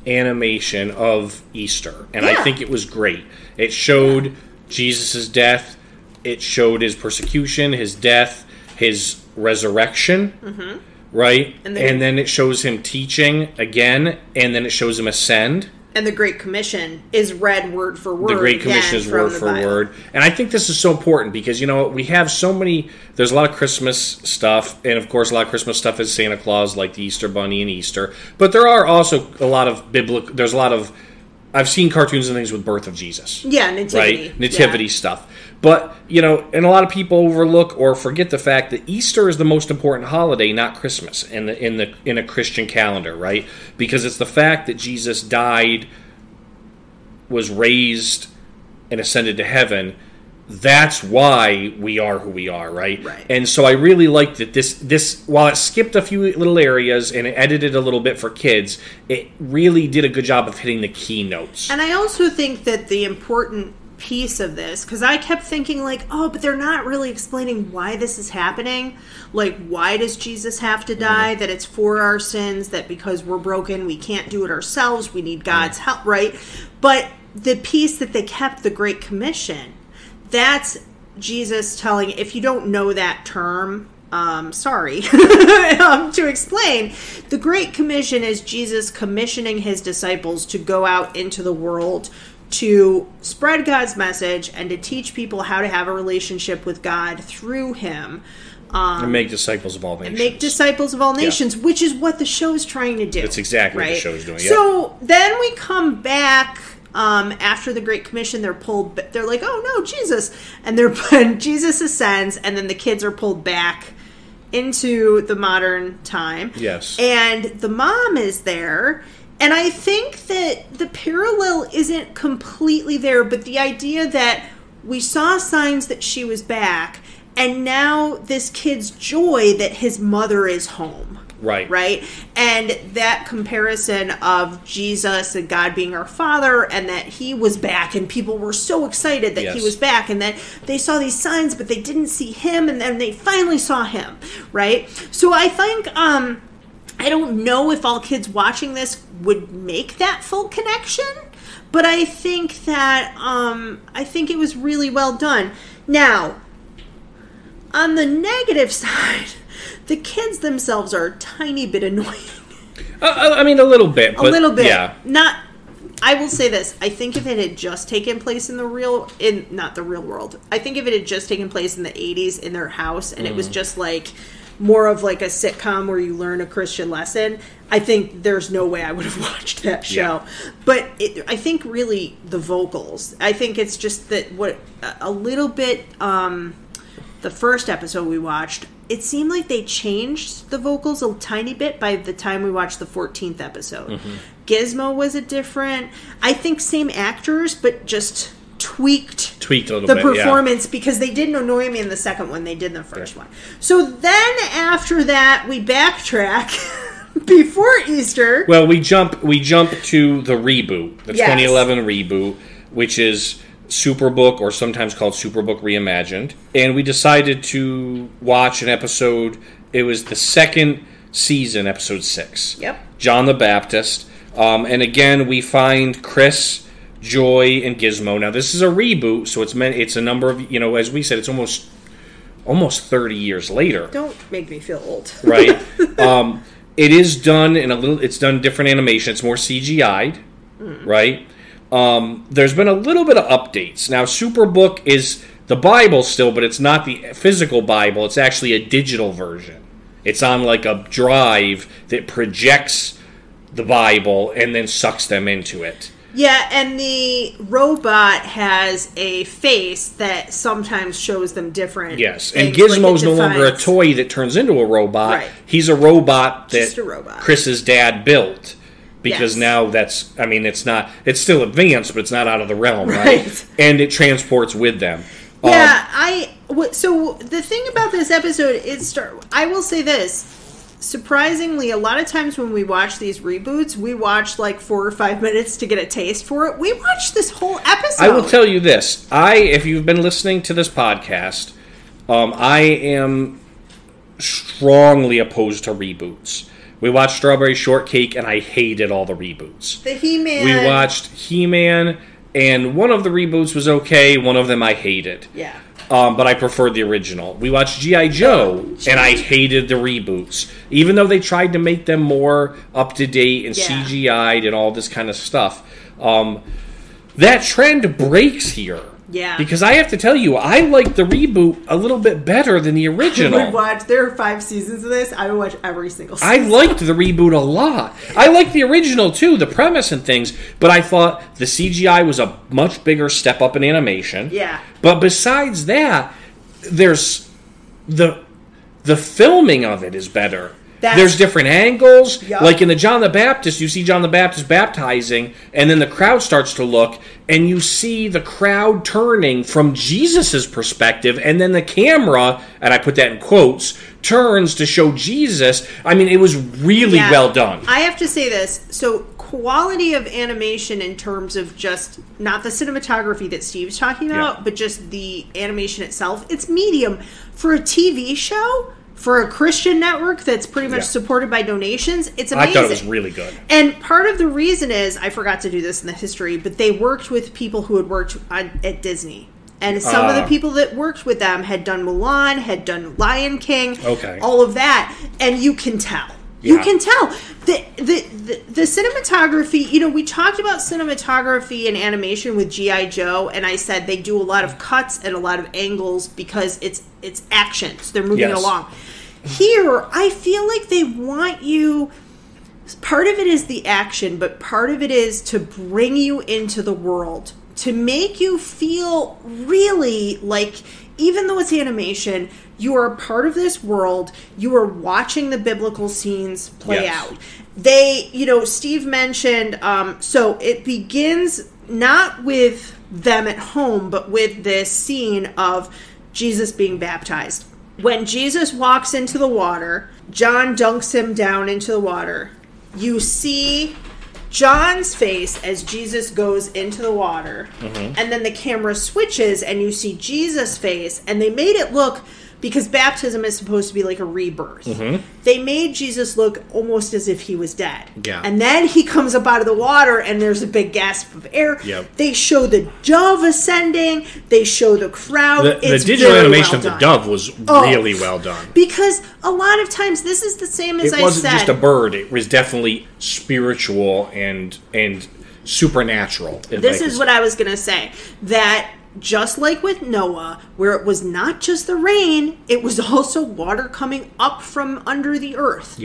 animation of Easter, and I think it was great. It showed Jesus' death, it showed his persecution, his death, his resurrection, right? And then it shows him teaching again, and then it shows him ascend. And the Great Commission is read word for word. The Great Commission is word for word. And I think this is so important because, we have so many... There's a lot of Christmas stuff, and of course a lot of Christmas stuff is Santa Claus, like the Easter Bunny and Easter. But there are also a lot of biblical... There's a lot of... I've seen cartoons and things with birth of Jesus. Yeah, nativity. Right? Nativity stuff. But, and a lot of people overlook or forget the fact that Easter is the most important holiday, not Christmas, in a Christian calendar, right? Because it's the fact that Jesus died, was raised, and ascended to heaven. That's why we are who we are, right? And so I really like that this while it skipped a few little areas and it edited a little bit for kids, it really did a good job of hitting the key notes. And I also think that the important piece of this, because I kept thinking but they're not really explaining why this is happening. Like, why does Jesus have to die? That it's for our sins, that because we're broken we can't do it ourselves, we need God's help, right? But the piece that they kept, the Great Commission, that's Jesus telling, if you don't know that term, sorry, to explain, the Great Commission is Jesus commissioning his disciples to go out into the world to spread God's message and to teach people how to have a relationship with God through him. And make disciples of all nations. Which is what the show is trying to do. That's exactly what the show is doing. So then we come back after the Great Commission. They're like, oh no, Jesus. And Jesus ascends, and then the kids are pulled back into the modern time. Yes. And the mom is there. And I think that the parallel isn't completely there, but the idea that we saw signs that she was back, and now this kid's joy that his mother is home. Right? And that comparison of Jesus and God being our Father, and that he was back, and people were so excited that he was back, and that they saw these signs, but they didn't see him, and then they finally saw him, right? So I think... I don't know if all kids watching this would make that full connection, but I think that it was really well done. Now, on the negative side, the kids themselves are a tiny bit annoying. I mean, a little bit. But, a little bit. Yeah. I will say this. I think if it had just taken place not the real world. I think if it had just taken place in the 80s in their house, and it was just like... more of like a sitcom where you learn a Christian lesson, I think there's no way I would have watched that show. Yeah. But I think really the vocals, I think it's just that a little bit, the first episode we watched, it seemed like they changed the vocals a tiny bit by the time we watched the 14th episode. Gizmo was I think same actors, but just... tweaked a little bit, performance, because they didn't annoy me in the second one, they did in the first one. So then after that we backtrack before Easter. Well, we jump to the reboot, the 2011 reboot, which is Superbook, or sometimes called Superbook Reimagined. And we decided to watch an episode. It was the second season, episode 6. Yep. John the Baptist. And again, we find Chris, Joy, and Gizmo. Now, this is a reboot, so it's a number of, as we said, it's almost 30 years later. Don't make me feel old. Right? It is done it's done different animation. It's more CGI'd, right? There's been a little bit of updates. Now, Superbook is the Bible still, but it's not the physical Bible. It's actually a digital version. It's on like a drive that projects the Bible and then sucks them into it. Yeah, and the robot has a face that sometimes shows them different. Yes, and Gizmo's no longer a toy that turns into a robot. Right. He's a robot that Chris's dad built. Because now it's still advanced, but it's not out of the realm, right? And it transports with them. Yeah, so the thing about this episode is, I will say this. Surprisingly, a lot of times when we watch these reboots, we watch like 4 or 5 minutes to get a taste for it. We watched this whole episode. I will tell you this. If you've been listening to this podcast, I am strongly opposed to reboots. We watched Strawberry Shortcake, and I hated all the reboots. The He-Man. We watched He-Man, and one of the reboots was okay. One of them I hated. Yeah. But I preferred the original. We watched G.I. Joe, and I hated the reboots. Even though they tried to make them more up-to-date and CGI'd and all this kind of stuff. That trend breaks here. Yeah. Because I have to tell you, I like the reboot a little bit better than the original. There are 5 seasons of this. I would watch every single season. I liked the reboot a lot. I liked the original, too, the premise and things. But I thought the CGI was a much bigger step up in animation. Yeah. But besides that, there's the filming of it is better. There's different angles. Yep. Like in the John the Baptist, you see John the Baptist baptizing, and then the crowd starts to look, and you see the crowd turning from Jesus' perspective, and then the camera, and I put that in quotes, turns to show Jesus. I mean, it was really well done. I have to say this. So, quality of animation in terms of just, not the cinematography that Steve's talking about, but just the animation itself, it's medium. For a TV show, for a Christian network that's pretty much supported by donations, it's amazing. I thought it was really good. And part of the reason is, I forgot to do this in the history, but they worked with people who had worked at Disney. And some of the people that worked with them had done Mulan, had done Lion King, all of that. And you can tell. Yeah. You can tell. The cinematography, you know, we talked about cinematography and animation with G.I. Joe, and I said they do a lot of cuts and a lot of angles because it's action. So they're moving along. Here, I feel like they want you... Part of it is the action, but part of it is to bring you into the world. To make you feel really like, even though it's animation, you are a part of this world. You are watching the biblical scenes play out. They, you know, Steve mentioned, so it begins not with them at home, but with this scene of Jesus being baptized. When Jesus walks into the water, John dunks him down into the water. You see John's face as Jesus goes into the water, and then the camera switches and you see Jesus' face, and they made it look, because baptism is supposed to be like a rebirth, they made Jesus look almost as if he was dead. And then he comes up out of the water and there's a big gasp of air. They show the dove ascending, they show the crowd. The digital animation of the dove was really well done. Because a lot of times, this is the same as I said. It wasn't just a bird, it was definitely spiritual and supernatural. This is what I was going to say. That just like with Noah, where it was not just the rain, it was also water coming up from under the earth.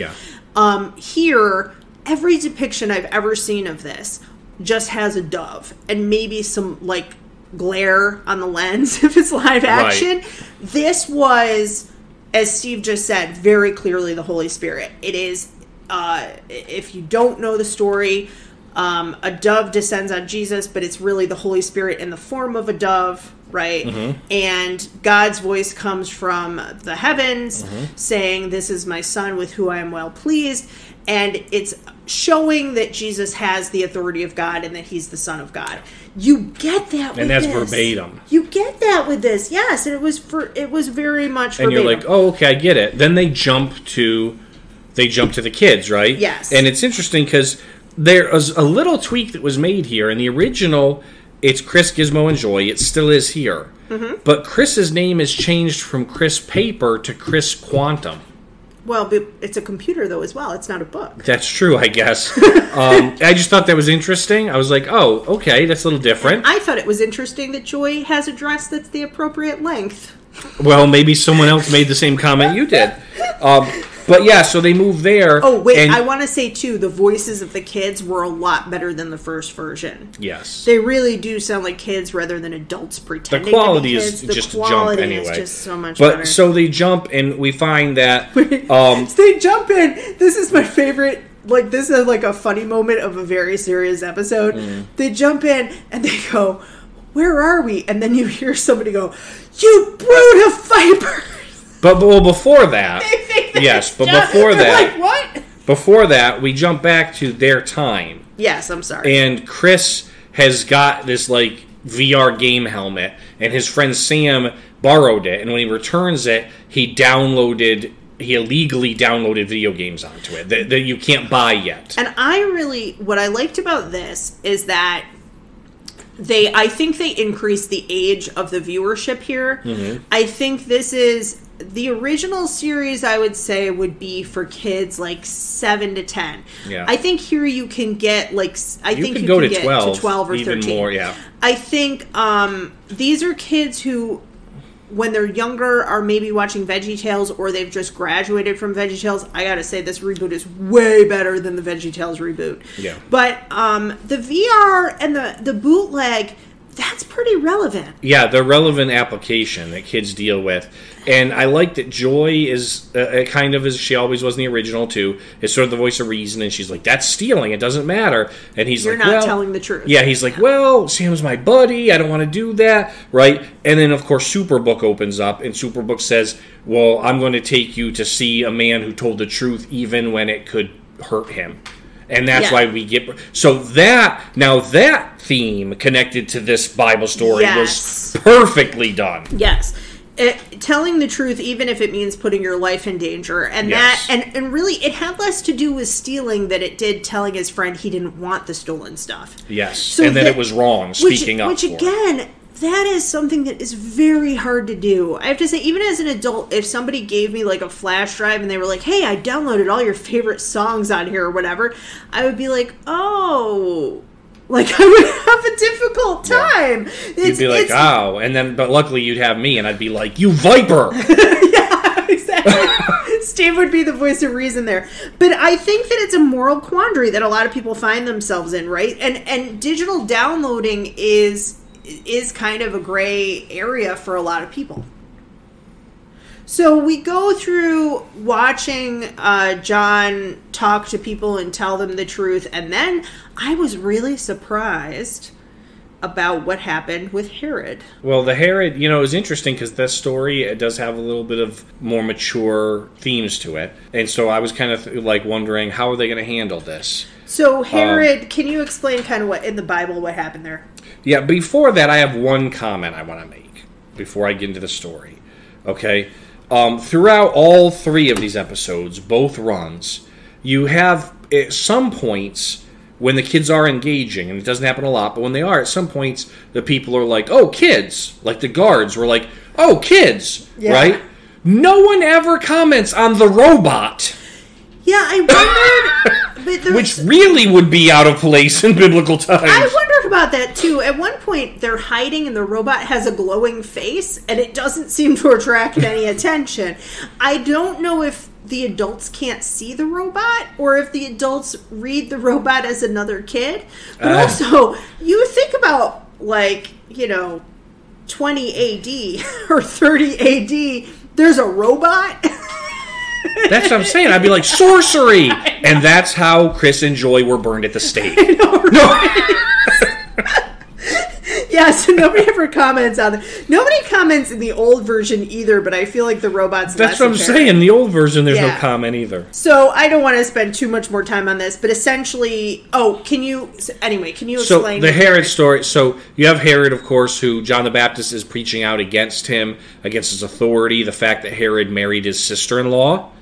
Here, every depiction I've ever seen of this just has a dove and maybe some like glare on the lens if it's live action. This was, as Steve just said, very clearly the Holy Spirit. It is, if you don't know the story, a dove descends on Jesus, but it's really the Holy Spirit in the form of a dove, right? And God's voice comes from the heavens saying, "This is my son with who I am well pleased." And it's showing that Jesus has the authority of God and that he's the Son of God. You get that with this. And that's verbatim. You get that with this, yes. And it was very much verbatim. And you're like, oh, okay, I get it. Then they jump to the kids, right? Yes. And it's interesting because there was a little tweak that was made here. In the original, it's Chris, Gizmo, and Joy. It still is here. But Chris's name is changed from Chris Paper to Chris Quantum. Well, it's a computer, though, as well. It's not a book. That's true, I guess. I just thought that was interesting. I was like, oh, okay, that's a little different. And I thought it was interesting that Joy has a dress that's the appropriate length. Well, maybe someone else made the same comment you did. But yeah, so they move there. Oh, wait, I want to say, too, the voices of the kids were a lot better than the first version. Yes. They really do sound like kids rather than adults pretending to be kids. The quality is just jump anyway. Is just so much better. But so they jump, and we find that... they jump in. This is my favorite... Like, this is like a funny moment of a very serious episode. They jump in, and they go, "Where are we?" And then you hear somebody go, "You brood of vipers!" But before that, before that, like, what? Before that, we jump back to their time. Yes, I'm sorry. And Chris has got this like VR game helmet, and his friend Sam borrowed it. And when he returns it, he he illegally downloaded video games onto it that you can't buy yet. And what I liked about this is that I think they increased the age of the viewership here. Mm-hmm. I think this is the original series. I would say would be for kids like 7 to 10. Yeah. I think here you can get like you can get 12 or even 13. More. Yeah. I think these are kids who, when they're younger, are maybe watching VeggieTales or they've just graduated from VeggieTales. I gotta say, this reboot is way better than the VeggieTales reboot. Yeah. But the VR and the bootleg, that's pretty relevant. Yeah, the relevant application that kids deal with. And I like that Joy is kind of, as she always was in the original, too, is sort of the voice of reason, and she's like, that's stealing, it doesn't matter. And he's You're not telling the truth. Yeah, he's like, well, Sam's my buddy, I don't want to do that, right? And then, of course, Superbook opens up, and Superbook says, well, I'm going to take you to see a man who told the truth even when it could hurt him. And that's why we get... So that theme connected to this Bible story was perfectly done. Yes. Telling the truth, even if it means putting your life in danger. And and really, it had less to do with stealing than it did telling his friend he didn't want the stolen stuff. Yes. So and that it was wrong, speaking up Which, again... That is something that is very hard to do. I have to say, even as an adult, if somebody gave me like a flash drive and they were like, hey, I downloaded all your favorite songs on here or whatever, I would be like, oh, like I would have a difficult time. Yeah. You'd be like, oh, and then, but luckily you'd have me and I'd be like, you viper. Yeah, exactly. Steve would be the voice of reason there. But I think that it's a moral quandary that a lot of people find themselves in, right? And digital downloading is kind of a gray area for a lot of people. So we go through watching John talk to people and tell them the truth, and then I was really surprised about what happened with Herod. Well, the Herod, it was interesting because this story, it does have a little bit of more mature themes to it, and so I was kind of like wondering, how are they going to handle this? So Herod, can you explain kind of what in the Bible what happened there? Yeah, before that, I have one comment I want to make before I get into the story. Okay? Throughout all 3 of these episodes, both runs, you have at some points when the kids are engaging, and it doesn't happen a lot, but when they are, at some points, the people are like, oh, kids. Like the guards were like, oh, kids. Yeah. Right? No one ever comments on the robot. Yeah, I wondered... Which really would be out of place in biblical times. I wondered about that, too. At one point, they're hiding, and the robot has a glowing face, and it doesn't seem to attract any attention. I don't know if the adults can't see the robot, or if the adults read the robot as another kid. But also, you think about, 20 AD or 30 AD, there's a robot... That's what I'm saying. I'd be like, sorcery! And that's how Chris and Joy were burned at the stake. I know, right? Yeah, so nobody ever comments on it. Nobody comments in the old version either, but I feel like the robot's That's what I'm saying. In the old version, there's no comment either. So I don't want to spend too much more time on this, but essentially... can you explain... So the Herod story... So you have Herod, of course, who John the Baptist is preaching out against him, against his authority, the fact that Herod married his sister-in-law,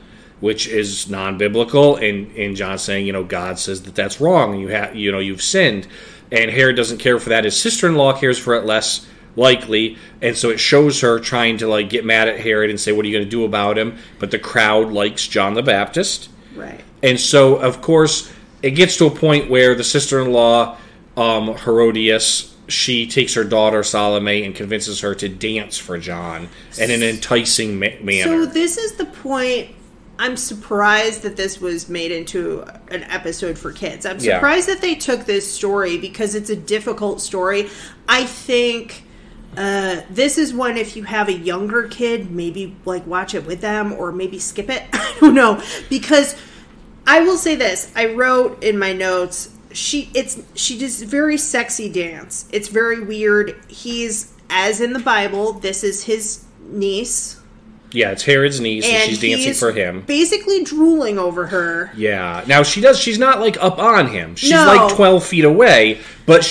which is non-biblical, and John's saying, God says that that's wrong, and you've sinned. And Herod doesn't care for that. His sister-in-law cares for it less likely, and so it shows her trying to get mad at Herod and say, what are you going to do about him? But the crowd likes John the Baptist. Right. And so, of course, it gets to a point where the sister-in-law, Herodias, she takes her daughter Salome and convinces her to dance for John in an enticing manner. So this is the point... I'm surprised that this was made into an episode for kids. I'm surprised that they took this story because it's a difficult story. I think this is one, if you have a younger kid, maybe watch it with them or maybe skip it. I don't know. Because I will say this. I wrote in my notes, she does very sexy dance. It's very weird. He's, as in the Bible, this is his niece. Yeah, it's Herod's niece, and she's dancing for him. Basically drooling over her. Yeah. Now, she's not, up on him. She's, 12 feet away, but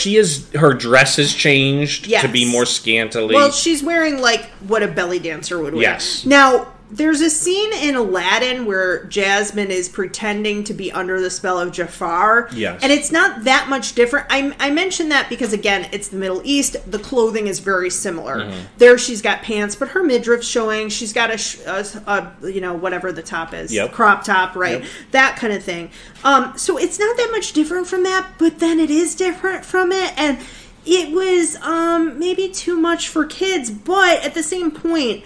her dress has changed to be more scantily. Well, she's wearing, what a belly dancer would wear. Yes. Now, There's a scene in Aladdin where Jasmine is pretending to be under the spell of Jafar. Yes. And it's not that much different. I mention that because, again, it's the Middle East. The clothing is very similar. There she's got pants, but her midriff's showing. She's got a whatever the top is. Yep. Crop top, right? Yep. That kind of thing. So it's not that much different from that, but then it is different from it. And it was maybe too much for kids. But at the same point,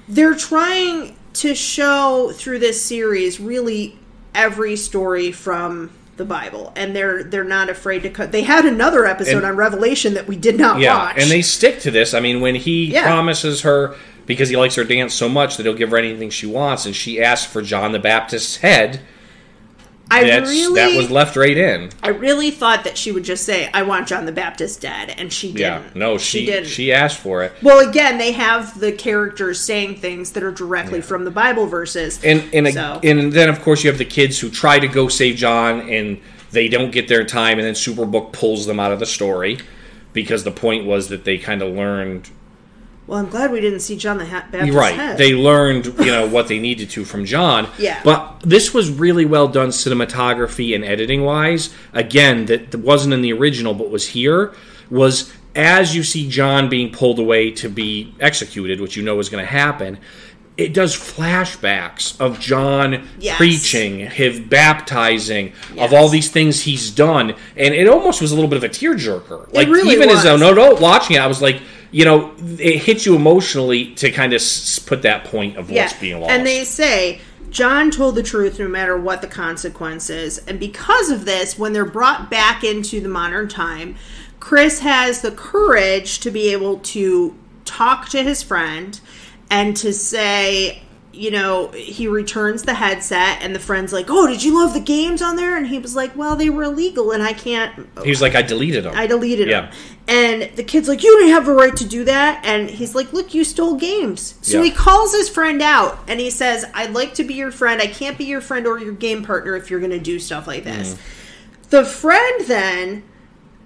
they're trying to show through this series really every story from the Bible, and they're not afraid to cut. They had another episode on Revelation that we did not watch. And they stick to this. I mean, when he promises her, because he likes her dance so much, that he'll give her anything she wants, and she asks for John the Baptist's head, that was left right in. I really thought that she would just say, I want John the Baptist dead, and she didn't. Yeah, no, she didn't. She asked for it. Well, again, they have the characters saying things that are directly from the Bible verses. And then, of course, you have the kids who try to go save John, and they don't get there in time, and then Superbook pulls them out of the story, because the point was that they kind of learned... Well, I'm glad we didn't see John the Baptist's head. They learned, what they needed to from John. Yeah. But this was really well done cinematography and editing-wise. Again, that wasn't in the original, but was here, was as you see John being pulled away to be executed, which you know is going to happen, it does flashbacks of John preaching, him baptizing, of all these things he's done. And it almost was a little bit of a tearjerker. Like, really even was. as an adult watching it, I was like... it hits you emotionally to kind of put that point of what's being lost. And they say, John told the truth no matter what the consequences. And because of this, when they're brought back into the modern time, Chris has the courage to be able to talk to his friend and to say... he returns the headset, and the friend's like, oh, did you love the games on there? And he was like, well, they were illegal, and I can't... He was like, I deleted them. them. And the kid's like, you didn't have a right to do that. And he's like, look, you stole games. So he calls his friend out, and he says, I'd like to be your friend. I can't be your friend or your game partner if you're going to do stuff like this. The friend then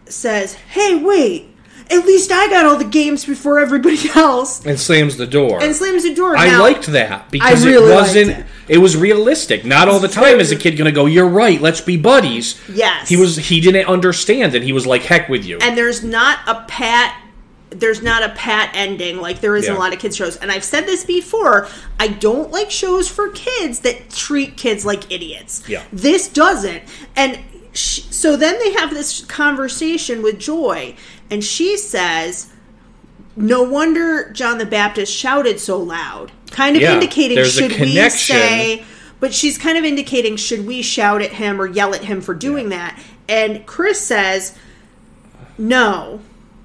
says, hey, wait. At least I got all the games before everybody else. And slams the door. Now, I liked that because it was realistic. Not all the time is a kid going to go, you're right, let's be buddies. Yes. He didn't understand it. He was like, heck with you. And there's not a pat ending like there is in a lot of kids shows. And I've said this before, I don't like shows for kids that treat kids like idiots. Yeah. This doesn't. And so then they have this conversation with Joy, and she says, no wonder John the Baptist shouted so loud. Kind of indicating, should we say... But she's kind of indicating, should we shout at him or yell at him for doing that? And Chris says, no,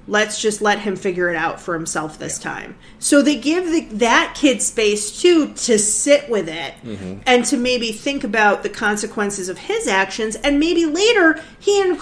let's just let him figure it out for himself this time. So they give that kid space, too, to sit with it and to maybe think about the consequences of his actions. And maybe later, he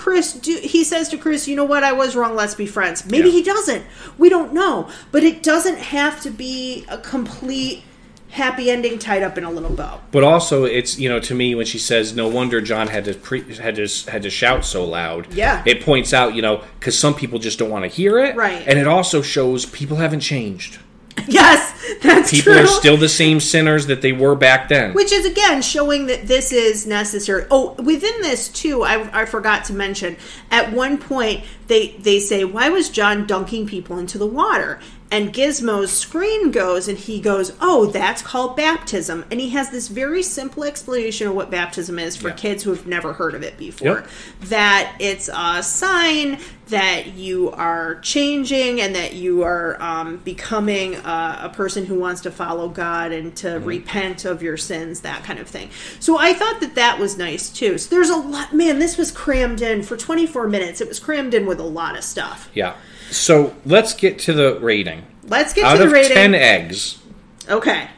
says to Chris, you know what, I was wrong, let's be friends. Maybe he doesn't. We don't know. But it doesn't have to be a complete... happy ending tied up in a little bow. But also, it's, to me, when she says, no wonder John had to shout so loud. Yeah. It points out, because some people just don't want to hear it. Right. And it also shows people haven't changed. Yes, that's people true. People are still the same sinners that they were back then. Which is, again, showing that this is necessary. Oh, within this, too, I forgot to mention, at one point, they say, why was John dunking people into the water? And Gizmo's screen goes, and he goes, oh, that's called baptism. And he has this very simple explanation of what baptism is for kids who have never heard of it before. Yep. That it's a sign that you are changing and that you are becoming a person who wants to follow God and to repent of your sins, that kind of thing. So I thought that was nice, too. So there's a lot. Man, this was crammed in for 24 minutes. It was crammed in with a lot of stuff. Yeah. So let's get to the rating. Let's get to the rating. Out of 10 eggs. Okay.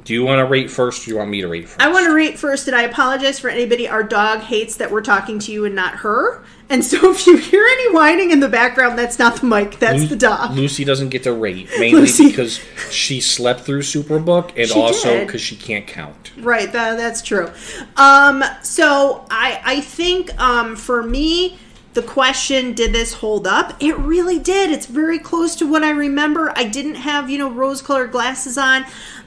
Do you want to rate first, or do you want me to rate first? I want to rate first, and I apologize for anybody. Our dog hates that we're talking to you and not her. And so if you hear any whining in the background, that's not the mic, that's the dog. Lucy doesn't get to rate, mainly because she slept through Superbook, and also because she can't count. Right, that's true. So I think for me, the question, did this hold up? It really did. It's very close to what I remember. I didn't have, rose-colored glasses on.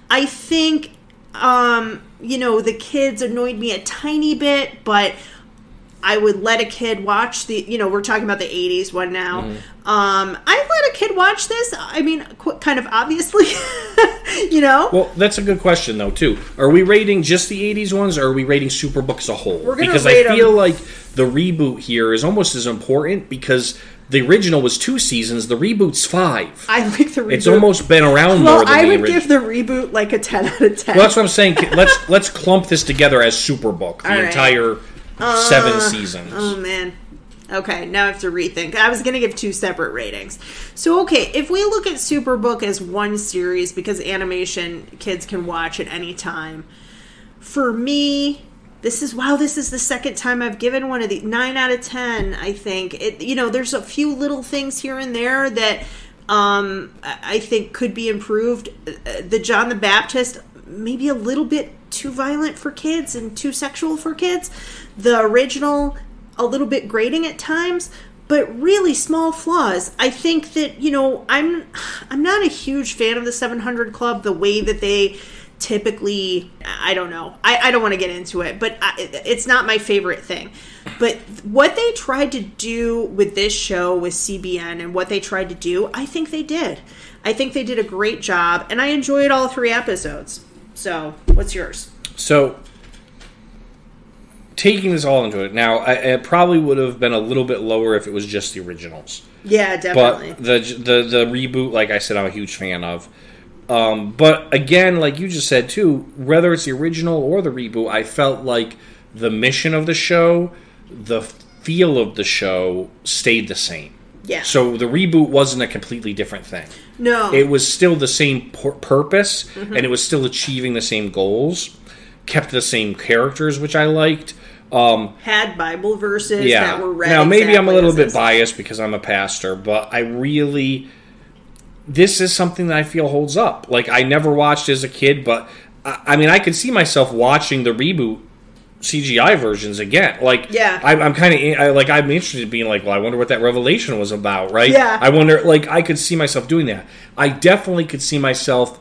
I think, the kids annoyed me a tiny bit, but I would let a kid watch we're talking about the 80s one now. Mm-hmm. I let a kid watch this. I mean, kind of obviously, Well, that's a good question, though, too. Are we rating just the 80s ones, or are we rating Superbook as a whole? Because I feel like the reboot here is almost as important, because the original was 2 seasons, the reboot's 5. I like the reboot. It's almost been around more than the original. I would give the reboot like a 10 out of 10. Well, that's what I'm saying. Let's clump this together as Superbook, the entire 7 seasons. Oh, man. Okay, now I have to rethink. I was going to give 2 separate ratings. So, okay, if we look at Superbook as one series, because animation kids can watch at any time, for me, this is the second time I've given one of the 9 out of 10, I think. There's a few little things here and there that I think could be improved. The John the Baptist, maybe a little bit too violent for kids and too sexual for kids. The original, a little bit grating at times, but really small flaws. I think that, I'm not a huge fan of the 700 Club, the way that they typically, I don't know. I don't want to get into it, but it's not my favorite thing. But what they tried to do with this show, with CBN, and what they tried to do, I think they did. I think they did a great job, and I enjoyed all 3 episodes. So, what's yours? So, taking this all into it, now, it probably would have been a little bit lower if it was just the originals. Yeah, definitely. But the reboot, like I said, I'm a huge fan of. But again, like you just said too, whether it's the original or the reboot, I felt like the mission of the show, the feel of the show stayed the same. Yeah. So the reboot wasn't a completely different thing. No. It was still the same purpose, mm-hmm. and it was still achieving the same goals, kept the same characters, which I liked. Had Bible verses that were read. Now, maybe I'm a little bit biased because I'm a pastor, but this is something that I feel holds up. Like, I never watched as a kid, but I could see myself watching the reboot CGI versions again. Like, yeah. I'm kind of I'm interested in being like, well, I wonder what that revelation was about, right? Yeah. I wonder, I could see myself doing that. I definitely could see myself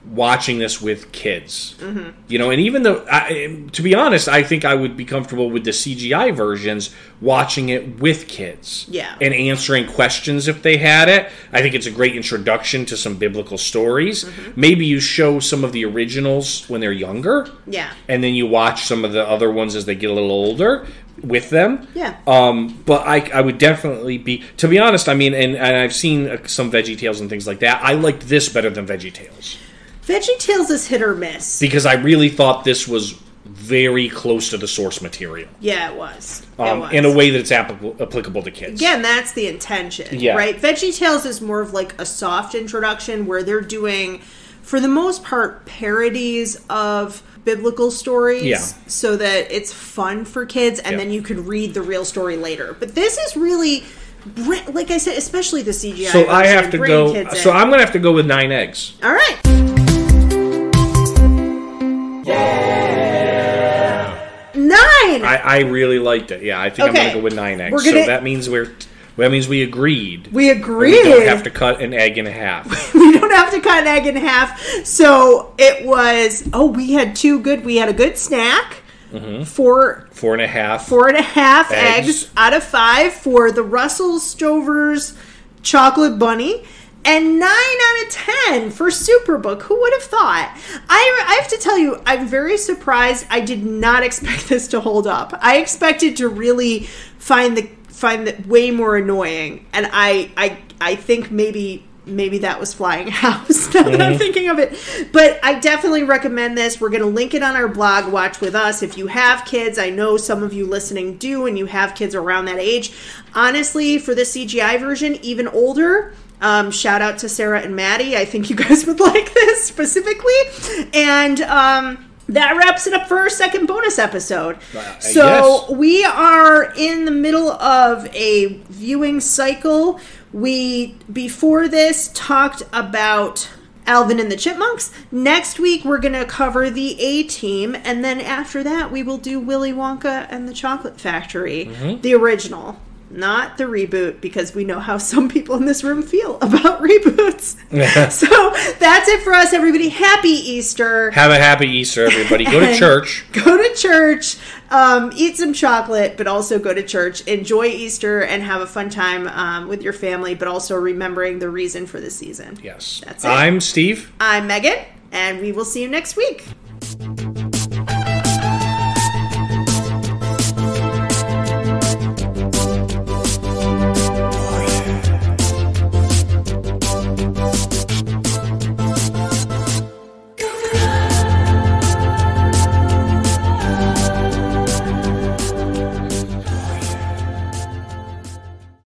watching this with kids. Mm-hmm. And even though, to be honest, I think I would be comfortable with the CGI versions watching it with kids. Yeah. And answering questions if they had it. I think it's a great introduction to some biblical stories. Mm-hmm. Maybe you show some of the originals when they're younger. Yeah. And then you watch some of the other ones as they get a little older with them. Yeah. But I would definitely be, to be honest, and I've seen some VeggieTales and things like that. I liked this better than VeggieTales. VeggieTales is hit or miss. Because I really thought this was very close to the source material. Yeah, it was. In a way that it's applicable to kids. Again, that's the intention, right? VeggieTales is more of like a soft introduction where they're doing, for the most part, parodies of biblical stories so that it's fun for kids, and then you could read the real story later. But this is really, like I said, especially the CGI. So I have to go. So I'm going to have to go with 9 eggs. All right. Yeah. 9. I really liked it. Yeah, I think I'm going to go with 9 eggs. So that means we agreed. We agreed. We don't have to cut an egg in half. We don't have to cut an egg in half. So it was. We had 2 good. We had a good snack. Mm-hmm. 4.5 eggs out of 5 for the Russell Stover's chocolate bunny. And 9 out of 10 for Superbook. Who would have thought? I have to tell you, I'm very surprised. I did not expect this to hold up. I expected to really find that way more annoying. And I think maybe that was flying house. Now that I'm thinking of it. But I definitely recommend this. We're going to link it on our blog, Watch With Us. If you have kids, I know some of you listening do, and you have kids around that age. Honestly, for the CGI version, even older, shout out to Sarah and Maddie. I think you guys would like this specifically. And that wraps it up for our second bonus episode. So we are in the middle of a viewing cycle. We, before this, talked about Alvin and the Chipmunks. Next week, we're going to cover the A-Team. And then after that, we will do Willy Wonka and the Chocolate Factory, the original. not the reboot, because we know how some people in this room feel about reboots. So that's it for us, everybody. Happy Easter. Have a happy Easter, everybody. Go to church. Go to church. Eat some chocolate, but also go to church. Enjoy Easter and have a fun time with your family, but also remembering the reason for the season. Yes. That's it. I'm Steve. I'm Megan, and we will see you next week.